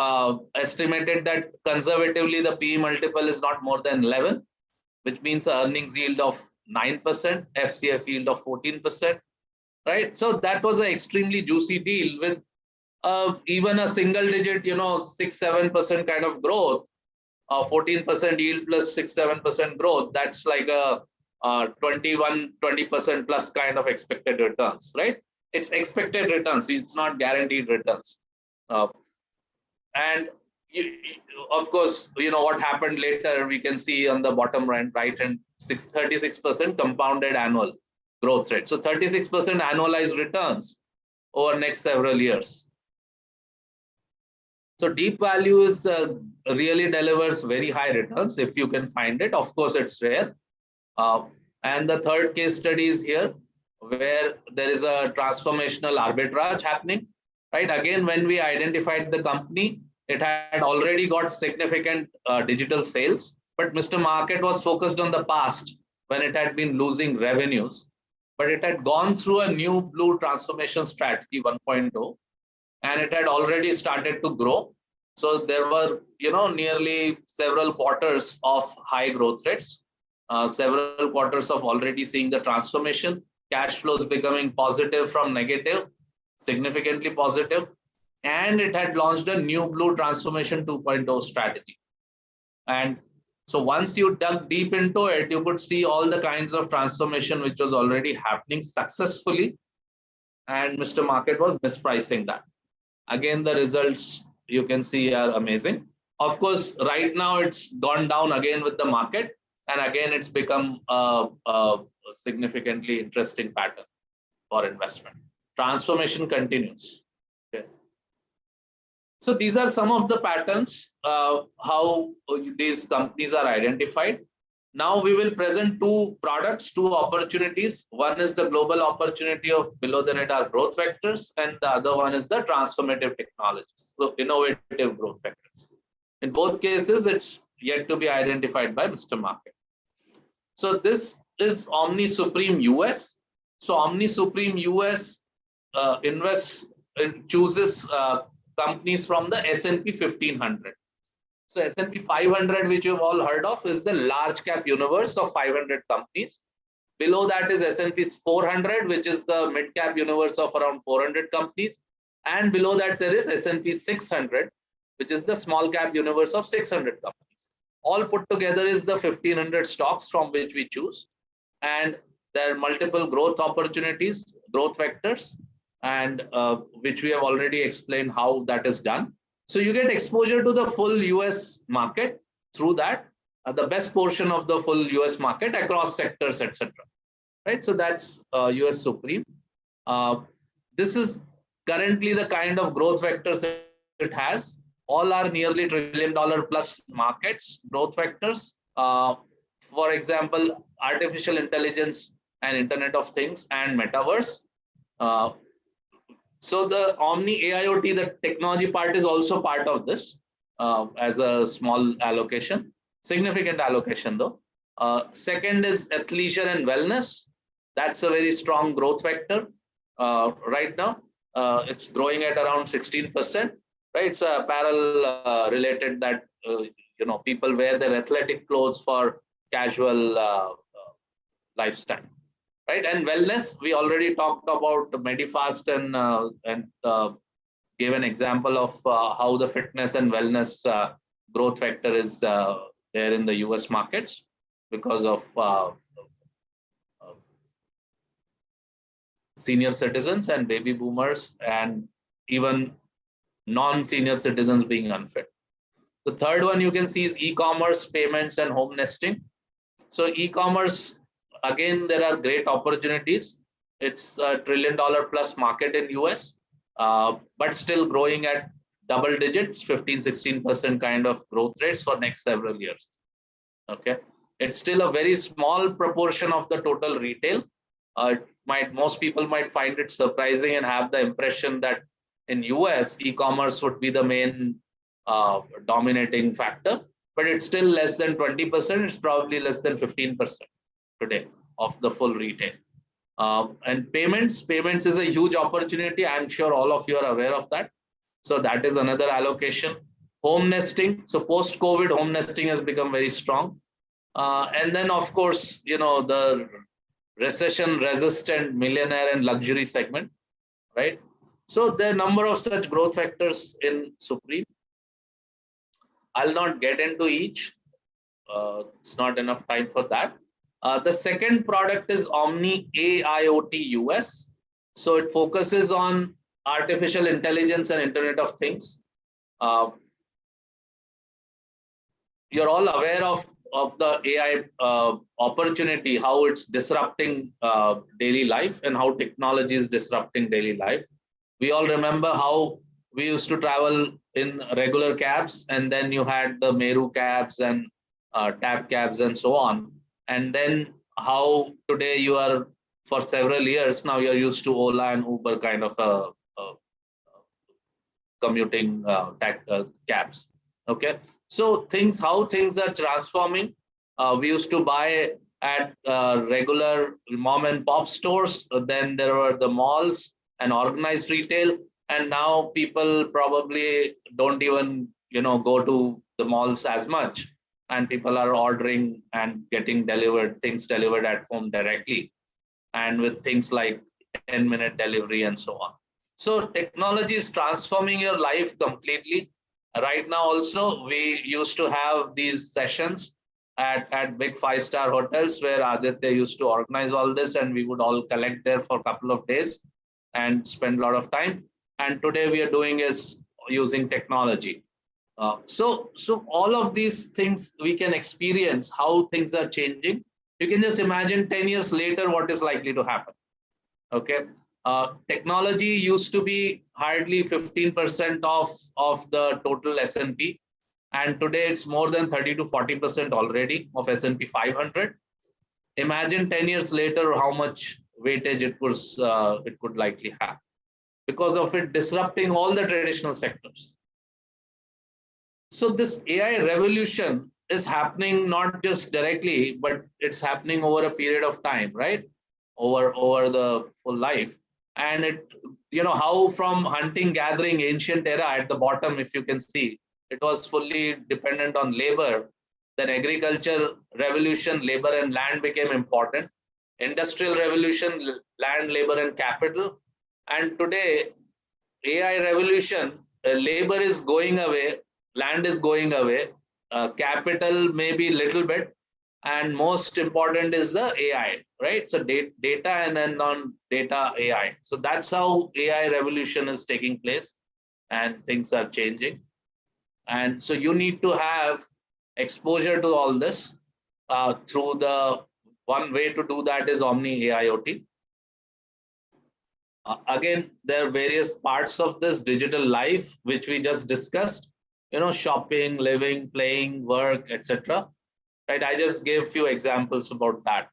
estimated that conservatively the PE multiple is not more than 11, which means earnings yield of 9%, FCF yield of 14%, right? So that was an extremely juicy deal with even a single digit, 6-7% kind of growth, 14% yield plus 6-7% growth. That's like a 21-20% plus kind of expected returns, right? It's expected returns. It's not guaranteed returns. And of course, what happened later, we can see on the bottom right and 36% compounded annual growth rate. So 36% annualized returns over next several years. So Deep Value is really delivers very high returns if you can find it. Of course, it's rare. And the third case study is here, where there is a transformational arbitrage happening, right? Again, when we identified the company, it had already got significant digital sales, but Mr. Market was focused on the past when it had been losing revenues, but it had gone through a new blue transformation strategy 1.0, and it had already started to grow. So there were, nearly several quarters of high growth rates, several quarters of already seeing the transformation, cash flows becoming positive from negative, significantly positive, and it had launched a new blue transformation 2.0 strategy. And so once you dug deep into it, you could see all the kinds of transformation which was already happening successfully, and Mr. Market was mispricing that. Again, the results you can see are amazing. Of course, right now it's gone down again with the market, and again it's become a significantly interesting pattern for investment. Transformation continues. Okay. So these are some of the patterns, how these companies are identified. Now we will present two products, two opportunities. One is the global opportunity of below the radar growth vectors, and the other one is the transformative technologies, so innovative growth vectors. In both cases, it's yet to be identified by Mr. Market. So this is Omni Supreme US. So Omni Supreme US chooses companies from the S&P 1500. So S&P 500, which you've all heard of, is the large cap universe of 500 companies. Below that is S&P 400, which is the mid cap universe of around 400 companies. And below that there is S&P 600, which is the small cap universe of 600 companies. All put together is the 1500 stocks from which we choose. And there are multiple growth opportunities, growth vectors, and which we have already explained how that is done. So you get exposure to the full US market through that, the best portion of the full US market across sectors, etc. Right? So that's US Supreme. This is currently the kind of growth vectors it has. All are nearly $1 trillion plus markets, growth vectors. For example, artificial intelligence and Internet of Things and Metaverse. So the Omni AIoT, the technology part is also part of this as a small allocation, significant allocation though. Second is Athleisure and Wellness. That's a very strong growth vector right now. It's growing at around 16%. Right, it's a apparel related that people wear their athletic clothes for casual lifestyle. Right, and wellness, we already talked about Medifast and gave an example of how the fitness and wellness growth factor is there in the US markets because of senior citizens and baby boomers and even non-senior citizens being unfit. The third one you can see is e-commerce, payments, and home nesting. So e-commerce, again, there are great opportunities. It's a $1 trillion plus market in US, but still growing at double digits, 15-16% kind of growth rates for next several years. Okay, it's still a very small proportion of the total retail. Most people might find it surprising and have the impression that in US, e-commerce would be the main dominating factor, but it's still less than 20%. It's probably less than 15% today of the full retail. And payments is a huge opportunity. I'm sure all of you are aware of that. So that is another allocation. Home nesting. So post-COVID, home nesting has become very strong. And then, of course, the recession-resistant millionaire and luxury segment, right? So there are a number of such growth factors in Supreme. I'll not get into each. It's not enough time for that. The second product is Omni AIoT US. So it focuses on artificial intelligence and Internet of Things. You're all aware of the AI opportunity, how it's disrupting daily life and how technology is disrupting daily life. We all remember how we used to travel in regular cabs, and then you had the Meru cabs and tab cabs and so on. And then how today you are, for several years now, you're used to Ola and Uber kind of commuting cabs. Okay, so how things are transforming. We used to buy at regular mom and pop stores. Then there were the malls and organized retail. And now people probably don't even, go to the malls as much. And people are ordering and getting things delivered at home directly. And with things like 10-minute delivery and so on. So technology is transforming your life completely. Right now also, we used to have these sessions at big 5-star hotels where Aditya used to organize all this, and we would all collect there for a couple of days and spend a lot of time. And today we are doing is using technology. So all of these things we can experience how things are changing. You can just imagine 10 years later what is likely to happen. Okay, technology used to be hardly 15% of the total S&P, and today it's more than 30 to 40% already of S&P 500. Imagine 10 years later how much weightage it could likely have, because of it disrupting all the traditional sectors. So this AI revolution is happening not just directly, but it's happening over a period of time, right? Over the full life. And it, how from hunting, gathering, ancient era at the bottom, if you can see, it was fully dependent on labor. Then agriculture revolution, labor and land became important. Industrial revolution, land, labor and capital. And today, AI revolution, labor is going away, land is going away, capital maybe little bit, and most important is the AI, right? So data and then non-data AI. So that's how AI revolution is taking place and things are changing. And so you need to have exposure to all this through the one way to do that is Omni AIoT. Again, there are various parts of this digital life, which we just discussed, shopping, living, playing, work, etc. Right? I just gave a few examples about that.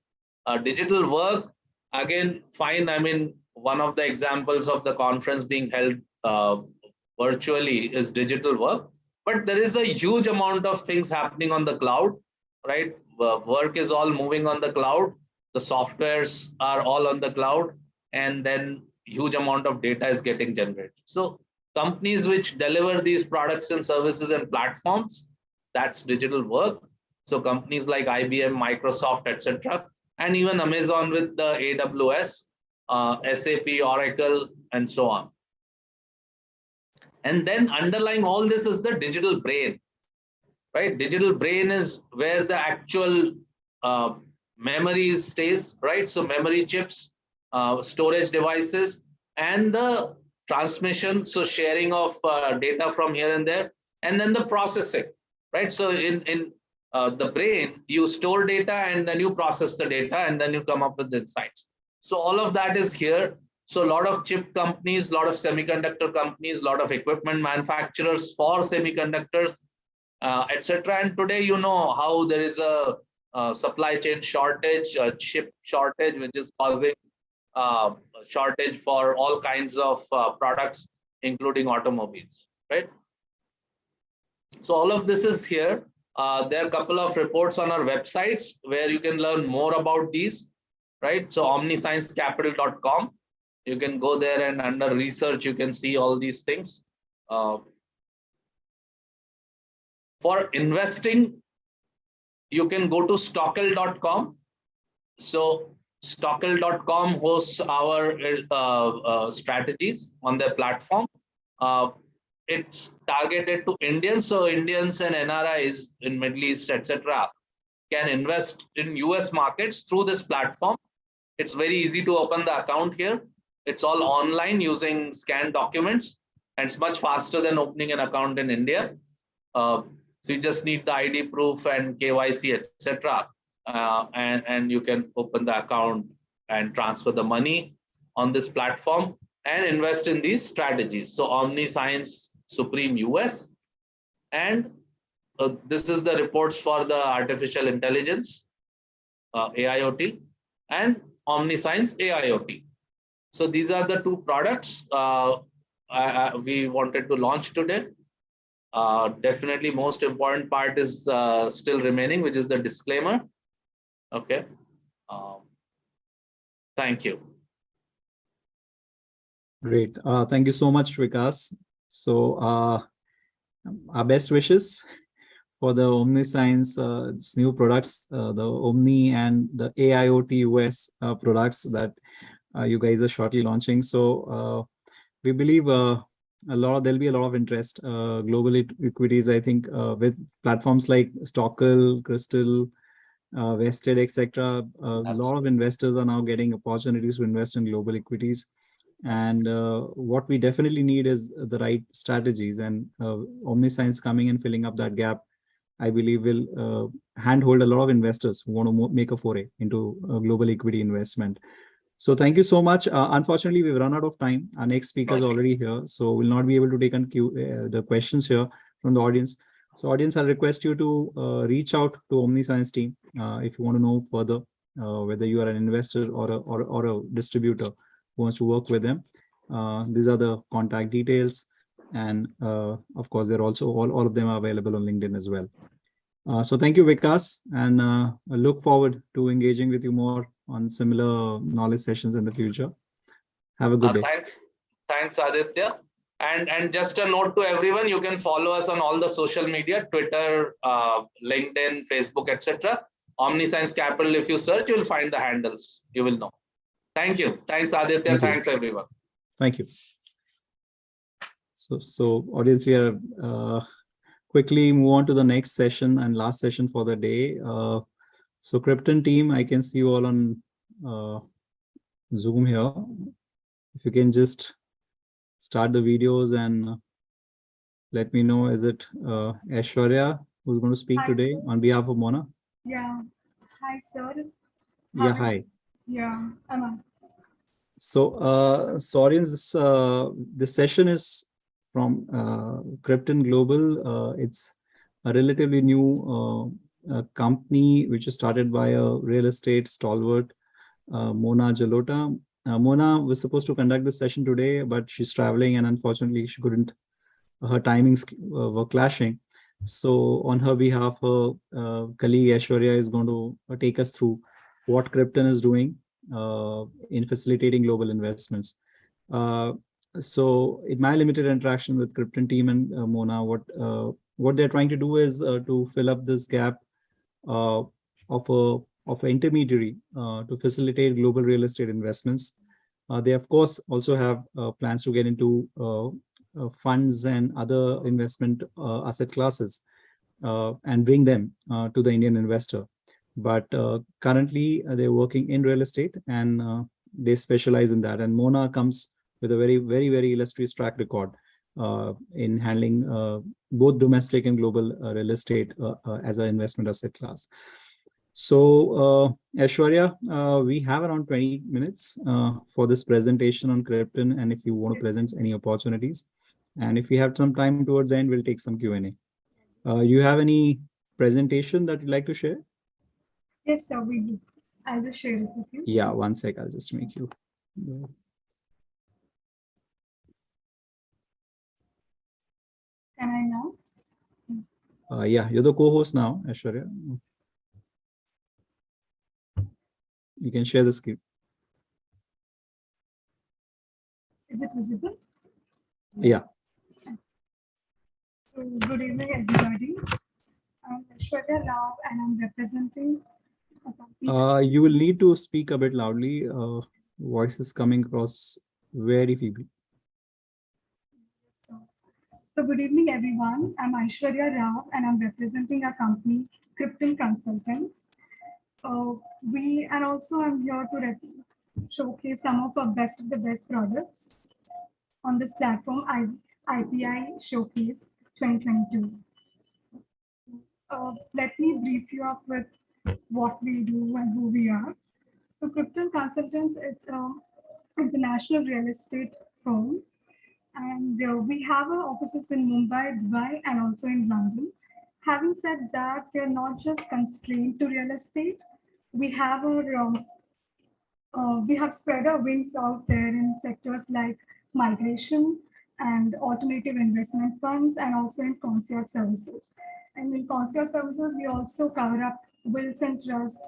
Digital work, again, fine. I mean, one of the examples of the conference being held virtually is digital work. But there is a huge amount of things happening on the cloud, right? Work is all moving on the cloud. The softwares are all on the cloud, and then huge amount of data is getting generated. So companies which deliver these products and services and platforms, that's digital work. So companies like IBM, Microsoft, etc., and even Amazon with the AWS, SAP, Oracle, and so on. And then underlying all this is the digital brain, right? Digital brain is where the actual memory stays, right? So memory chips, storage devices, and the transmission, so sharing of data from here and there, and then the processing, right? So in the brain, you store data and then you process the data and then you come up with insights. So all of that is here. So a lot of chip companies, a lot of semiconductor companies, a lot of equipment manufacturers for semiconductors, etc. And today, you know how there is a supply chain shortage, a chip shortage, which is causing shortage for all kinds of products, including automobiles, right? So all of this is here. There are a couple of reports on our websites where you can learn more about these, right? So omnisciencecapital.com. You can go there and under research, you can see all these things. For investing, you can go to stockle.com. So stockle.com hosts our strategies on their platform. It's targeted to Indians, so Indians and NRIs in Middle East, etc., can invest in US markets through this platform. It's very easy to open the account here. It's all online using scanned documents, and it's much faster than opening an account in India. So you just need the ID proof and KYC, etc., and you can open the account and transfer the money on this platform and invest in these strategies. So Omni Supreme US, and this is the reports for the artificial intelligence, AIoT, and OmniScience AIoT. So these are the two products we wanted to launch today. Definitely most important part is still remaining, which is the disclaimer. Okay. Thank you. Great. Thank you so much, Vikas. So our best wishes for the OmniScience new products, the Omni and the AIoT US products that you guys are shortly launching. So we believe there'll be a lot of interest, global equities, I think, with platforms like Stockle, Crystal, Vested, etc. A lot of investors are now getting opportunities to invest in global equities. And what we definitely need is the right strategies, and OmniScience coming and filling up that gap, I believe, will handhold a lot of investors who want to make a foray into global equity investment. So thank you so much. Unfortunately, we've run out of time. Our next speaker is already here, so we'll not be able to take the questions here from the audience. So audience, I'll request you to reach out to OmniScience team if you want to know further whether you are an investor or a distributor who wants to work with them. These are the contact details, and of course, they're also all of them are available on LinkedIn as well. So thank you, Vikas, and I look forward to engaging with you more on similar knowledge sessions in the future. Have a good day. Thanks, Aditya. And just a note to everyone, you can follow us on all the social media, Twitter, LinkedIn, Facebook, etc. OmniScience Capital, if you search, you'll find the handles. You will know. Thank you. Thanks, Aditya. Thanks, everyone. Thank you. So audience, we are quickly move on to the next session and last session for the day. So Krypton team, I can see you all on Zoom here. If you can just start the videos and let me know, is it Aishwarya who's going to speak today on behalf of Mona? Yeah. Hi, sir. Yeah, hi. Yeah, I'm on. So, audience, this session is from Krypton Global. It's a relatively new company which is started by a real estate stalwart, Mona Jalota. Mona was supposed to conduct this session today, but she's traveling and unfortunately she couldn't, her timings were clashing. So on her behalf, her colleague Aishwarya is going to take us through what Krypton is doing in facilitating global investments. So in my limited interaction with Krypton team and Mona, what they're trying to do is to fill up this gap of an intermediary to facilitate global real estate investments. They of course also have plans to get into funds and other investment asset classes and bring them to the Indian investor. But currently they're working in real estate and they specialize in that. And Mona comes with a very illustrious track record in handling both domestic and global real estate as an investment asset class. So Aishwarya, we have around 20 minutes for this presentation on Krypton, and if you want to present any opportunities, and if we have some time towards the end, we'll take some Q&A. You have any presentation that you'd like to share? Yes, sir, we do. I'll just share it with you. Yeah, one sec, I'll just make you. Can I now? Yeah, you're the co-host now, Aishwarya. You can share the screen. Is it visible? Yeah. So good evening, everybody. I'm Aishwarya Rao and I'm representing a company. You will need to speak a bit loudly. Voice is coming across very feebly. So good evening, everyone. I'm Aishwarya Rao and I'm representing our company, Krypton Consultants. And also I'm here to showcase some of our best of the best products on this platform, IPI Showcase 2022. Let me brief you up with what we do and who we are. So Krypton Consultants, it's an international real estate firm. And we have our offices in Mumbai, Dubai, and also in London. Having said that, we're not just constrained to real estate. We have spread our wings out there in sectors like migration and alternative investment funds, and also in concierge services. And in concierge services, we also cover up wills and trust,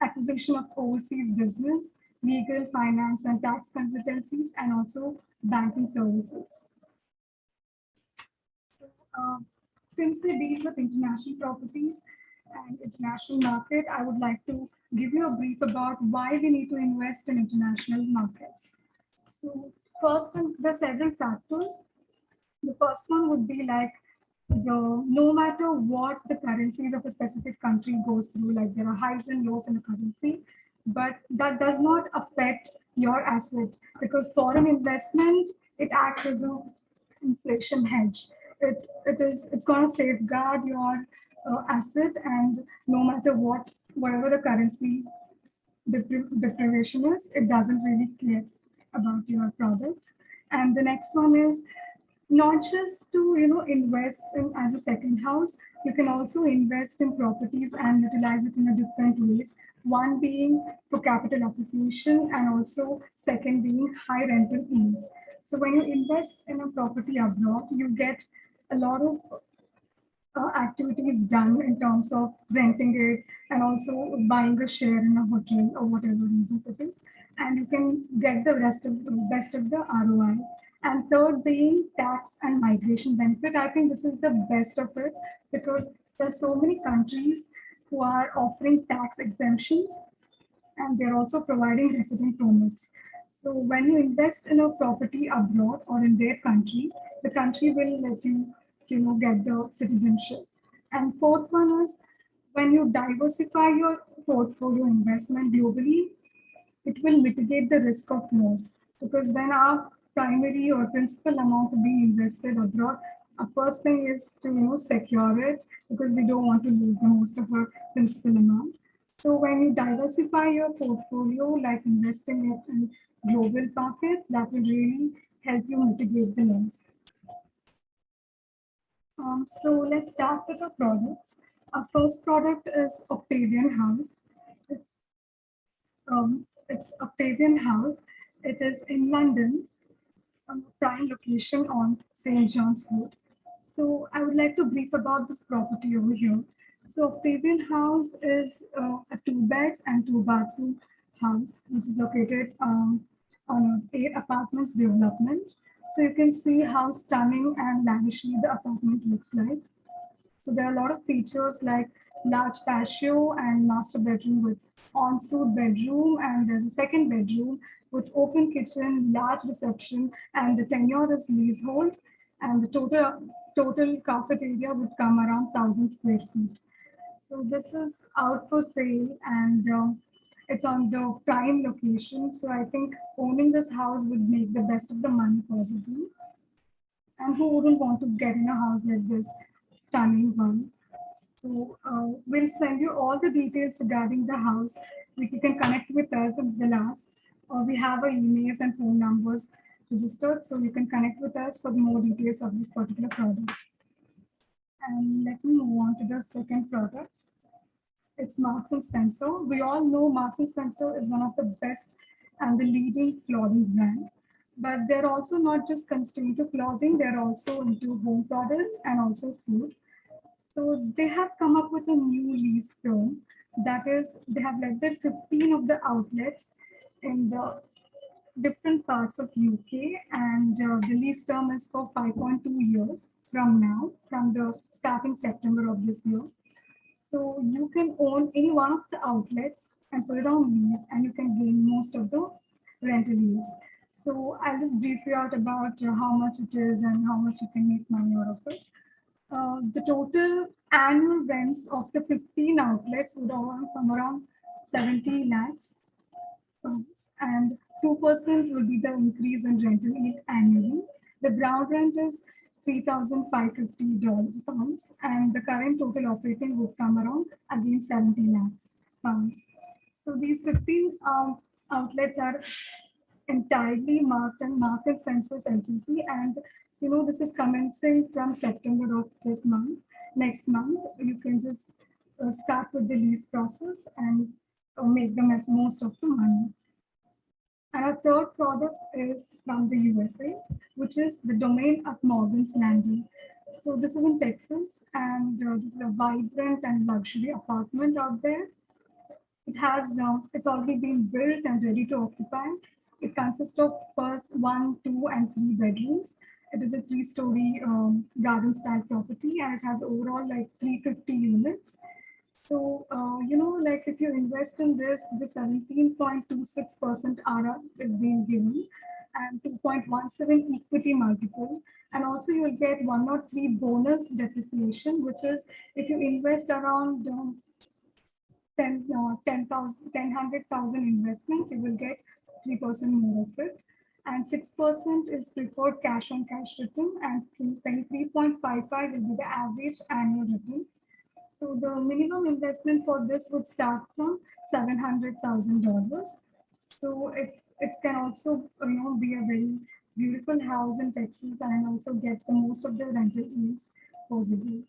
acquisition of overseas business, legal, finance, and tax consultancies, and also banking services. So, since we deal with international properties and international market, I would like to give you a brief about why we need to invest in international markets. So first, there are several factors. The first one would be like no matter what the currencies of a specific country goes through, like there are highs and lows in the currency, but that does not affect your asset, because foreign investment, it acts as an inflation hedge. It's going to safeguard your asset, and no matter whatever the currency deprivation is, it doesn't really care about your products. And the next one is not just to invest in as a second house. You can also invest in properties and utilize it in a different ways. One being for capital appreciation, and also second being high rental yields. So when you invest in a property abroad, you get a lot of activities done in terms of renting it and also buying a share in a hotel or whatever reasons it is, and you can get the best of the ROI. And third being tax and migration benefit. I think this is the best of it, because there's so many countries who are offering tax exemptions, and they're also providing resident permits. So when you invest in a property abroad or in their country, the country will let you get the citizenship. And fourth one is, when you diversify your portfolio investment globally, it will mitigate the risk of loss, because when our primary or principal amount is being invested abroad, our first thing is to secure it, because we don't want to lose the most of our principal amount. So when you diversify your portfolio, like investing it in global markets, that will really help you mitigate the loss. So let's start with our products. Our first product is Octavian House. it's Octavian House. It is in London, a prime location on St. John's Wood. So I would like to brief about this property over here. So Octavian House is a 2 beds and 2 bathroom house, which is located on a apartments development. So you can see how stunning and lavishly the apartment looks like. So there are a lot of features like large patio and master bedroom with ensuite bedroom, and there's a second bedroom with open kitchen, large reception, and the tenure is leasehold, and the total carpet area would come around 1,000 square feet. So this is out for sale, and it's on the prime location. So I think owning this house would make the best of the money possible. And who wouldn't want to get in a house like this stunning one? So we'll send you all the details regarding the house. You can connect with us at the last. We have our emails and phone numbers registered, so you can connect with us for more details of this particular product. And let me move on to the second product. It's Marks and Spencer. We all know Marks and Spencer is one of the best and the leading clothing brand. But they're also not just constrained to clothing, they're also into home products and also food. So they have come up with a new lease term. That is, they have let their 15 of the outlets in the different parts of UK, and the lease term is for 5.2 years from now, from the starting September of this year. So you can own any one of the outlets and put it on lease, and you can gain most of the rental yields. So I'll just brief you out about how much it is and how much you can make money out of it. The total annual rents of the 15 outlets would all come around 70 lakhs, and 2% will be the increase in rental yield annually. The ground rent is £3,550, and the current total operating would come around again 70 lakhs pounds. So these 15 outlets are entirely Marks and Spencer's LTC, and this is commencing from September of this month. Next month, you can just start with the lease process and make the most of the money. And our third product is from the USA, which is the domain of Morgan's Landing. So this is in Texas, and this is a vibrant and luxury apartment out there. It's already been built and ready to occupy. It consists of first 1, 2, and 3 bedrooms. It is a 3-story garden style property, and it has overall like 350 units. So, like if you invest in this, the 17.26% RR is being given, and 2.17 equity multiple. And also you'll get 103 bonus depreciation, which is if you invest around 100,000 investment, you will get 3% more of it. And 6% is preferred cash on cash return, and 23.55 will be the average annual return. So the minimum investment for this would start from $700,000. So it can also be a very beautiful house in Texas, and also get the most of the rental yields possible.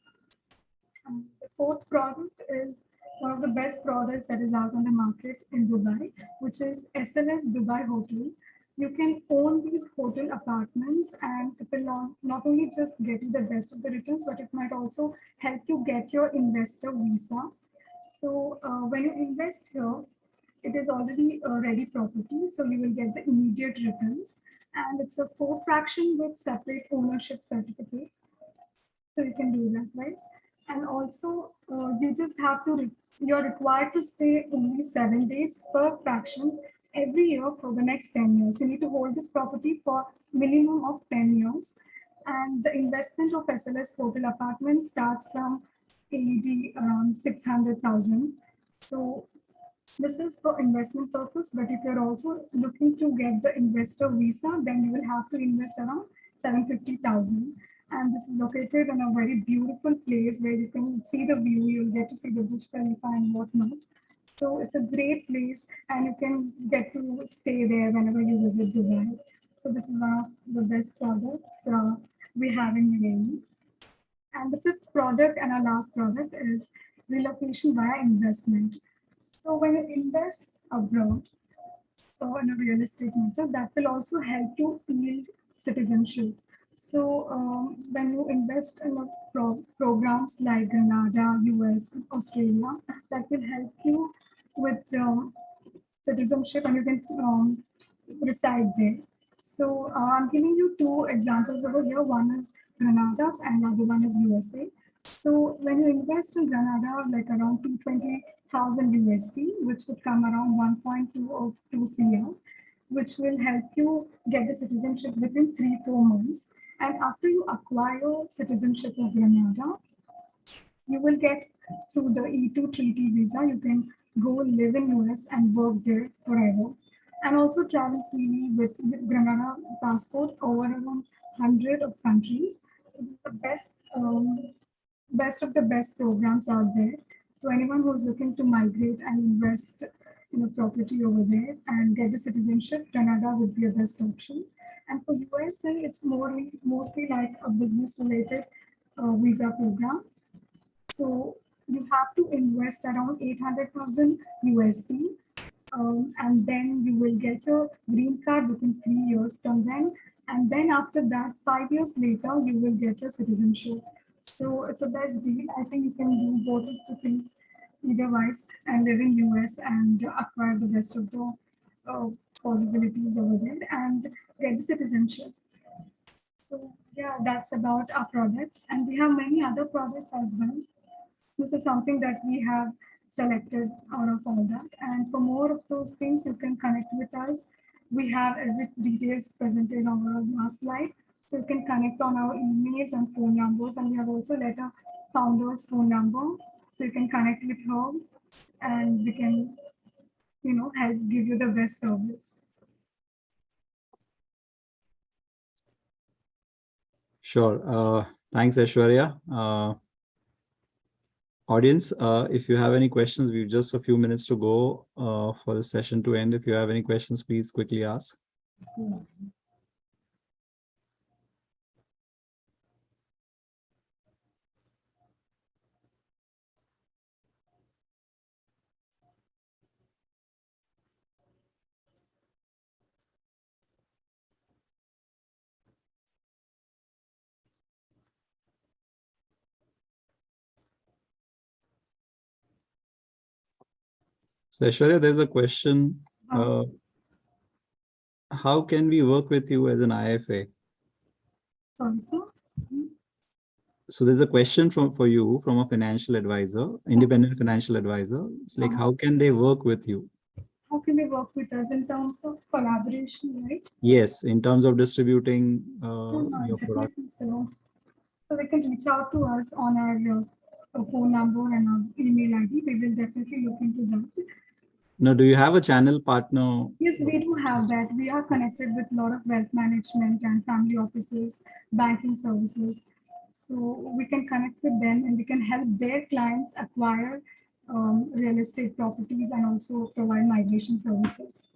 The fourth product is one of the best products that is out on the market in Dubai, which is Sms Dubai Hotel. You can own these hotel apartments, and it will not only just get you the best of the returns, but it might also help you get your investor visa. So when you invest here, it is already a ready property, so you will get the immediate returns, and it's a 4 fraction with separate ownership certificates. So you can do that, right? And also you just have to, you're required to stay only 7 days per fraction every year for the next 10 years. You need to hold this property for minimum of 10 years. And the investment of SLS hotel apartments starts from AED around 600,000. So this is for investment purpose, but if you're also looking to get the investor visa, then you will have to invest around 750,000. And this is located in a very beautiful place where you can see the view, you'll get to see the Burj Khalifa and whatnot. So it's a great place, and you can get to stay there whenever you visit Dubai. So this is one of the best products we have in UAE. And the fifth product and our last product is relocation via investment. So when you invest abroad, in a real estate matter, that will also help to yield citizenship. So when you invest in programs like Grenada, US, Australia, that will help you with citizenship, and you can reside there. So I'm giving you two examples over here. One is Grenada and the other one is USA. So when you invest in Grenada, like around 220,000 USD, which would come around 1.2 or 2 CL, which will help you get the citizenship within 3-4 months. And after you acquire citizenship of Grenada, you will get through the E2 treaty visa, you can go live in US and work there forever. And also travel freely with Grenada passport over around 100 of countries. So this is the best of the best programs out there. So anyone who's looking to migrate and invest in a property over there and get the citizenship, Grenada would be a best option. And for USA, it's mostly like a business-related visa program. So you have to invest around 800,000 USD, and then you will get your green card within 3 years from then. And then after that, 5 years later, you will get your citizenship. So it's a best deal. I think you can do both of the things either wise and live in US and acquire the rest of the possibilities over there and get the citizenship. So yeah, that's about our products. And we have many other products as well. This is something that we have selected out of all that. And for more of those things, you can connect with us. We have every details presented on our last slide. So you can connect on our emails and phone numbers. And we have also let our founder's phone number. So you can connect with her and we can, help give you the best service. Sure. Thanks, Aishwarya. Audience, if you have any questions, we've just a few minutes to go for the session to end. If you have any questions, please quickly ask. So Aishwarya, there's a question. How can we work with you as an IFA? Sorry, sir. So there's a question for you from a financial advisor, independent financial advisor. It's like, how can they work with you? How can they work with us in terms of collaboration, right? Yes, in terms of distributing your product. So they can reach out to us on our phone number and our email ID. We will definitely look into that. Now, do you have a channel partner? Yes, we do have that. We are connected with a lot of wealth management and family offices, banking services. So we can connect with them and we can help their clients acquire real estate properties and also provide migration services.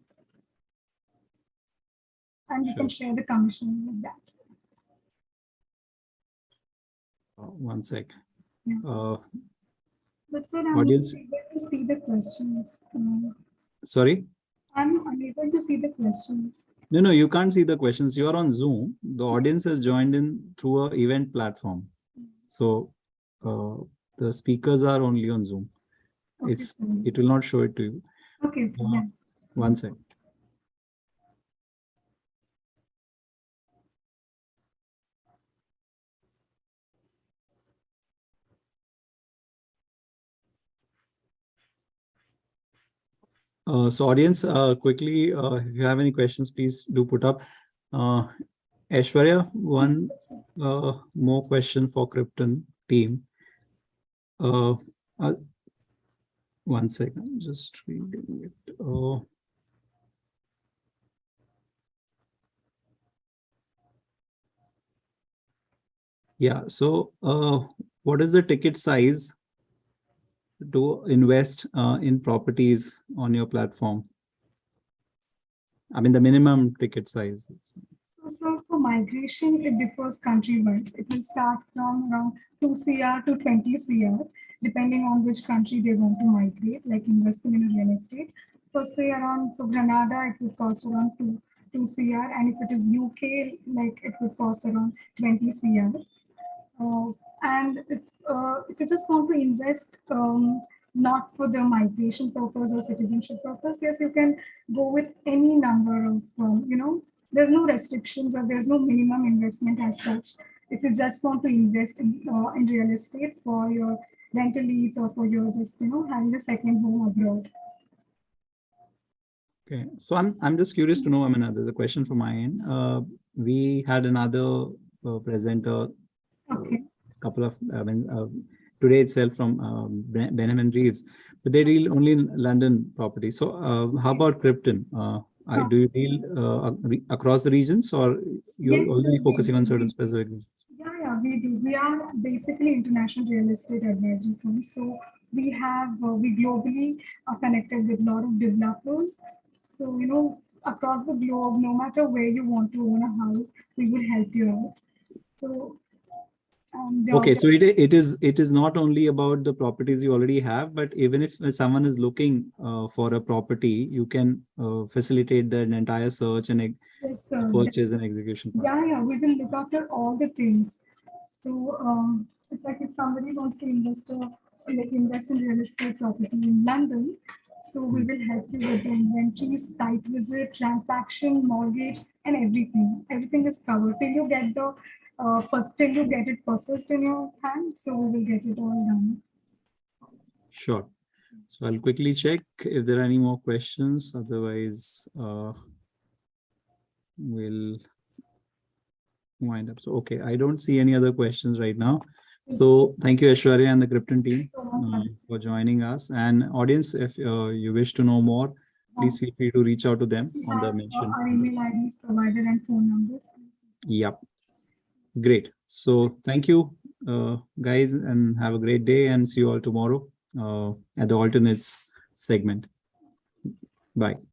And we can share the commission with that. One sec. Yeah. But sir, I'm Audience, unable to see the questions. sorry? I'm unable to see the questions. No, you can't see the questions. You are on Zoom. The audience has joined in through an event platform. So the speakers are only on Zoom. Okay, It will not show it to you. Okay. Yeah. One sec. So audience, quickly, if you have any questions, please do put up. Aishwarya, one more question for Krypton team. One second, just reading it. Yeah, so what is the ticket size to invest in properties on your platform? I mean, the minimum ticket size. So for migration, it differs country-wise. It will start from around 2 CR to 20 CR, depending on which country they want to migrate, like investing in a real estate. for say around for Granada, it would cost around 2 CR, and if it is UK, like it would cost around 20 CR. And if you just want to invest, not for the migration purpose or citizenship purpose, yes, you can go with any number of, there's no restrictions or there's no minimum investment as such. If you just want to invest in real estate for your rental needs or for your just, having a second home abroad. Okay, so I'm just curious to know. I mean, there's a question from my end. We had another presenter. Okay. Couple of, today itself from Benham and Reeves, but they deal only in London property. So how about Krypton? Do you deal across the regions, or you're Yes, only sir, focusing on certain we- specific regions? Yeah, we do. We are basically international real estate advisory firm. So we globally are connected with a lot of developers. So, across the globe, no matter where you want to own a house, we will help you out. So, Okay, so it is not only about the properties you already have, but even if someone is looking for a property, you can facilitate the entire search and yes, sir. purchase and execution. Yeah, we will look after all the things. So it's like if somebody wants to invest in real estate property in London, so we will help you with the inventory, site visit, transaction, mortgage, and everything. Everything is covered till you get till you get it processed in your hand. So we will get it all done. Sure. So I'll quickly check if there are any more questions. Otherwise, we'll wind up. So, okay, I don't see any other questions right now. So thank you, Aishwarya and the Krypton team for joining us. And audience, if you wish to know more, please feel free to reach out to them on the mention. Our email IDs provided and phone numbers. Yep. Great. So thank you, guys, and have a great day, and see you all tomorrow at the alternates segment. Bye.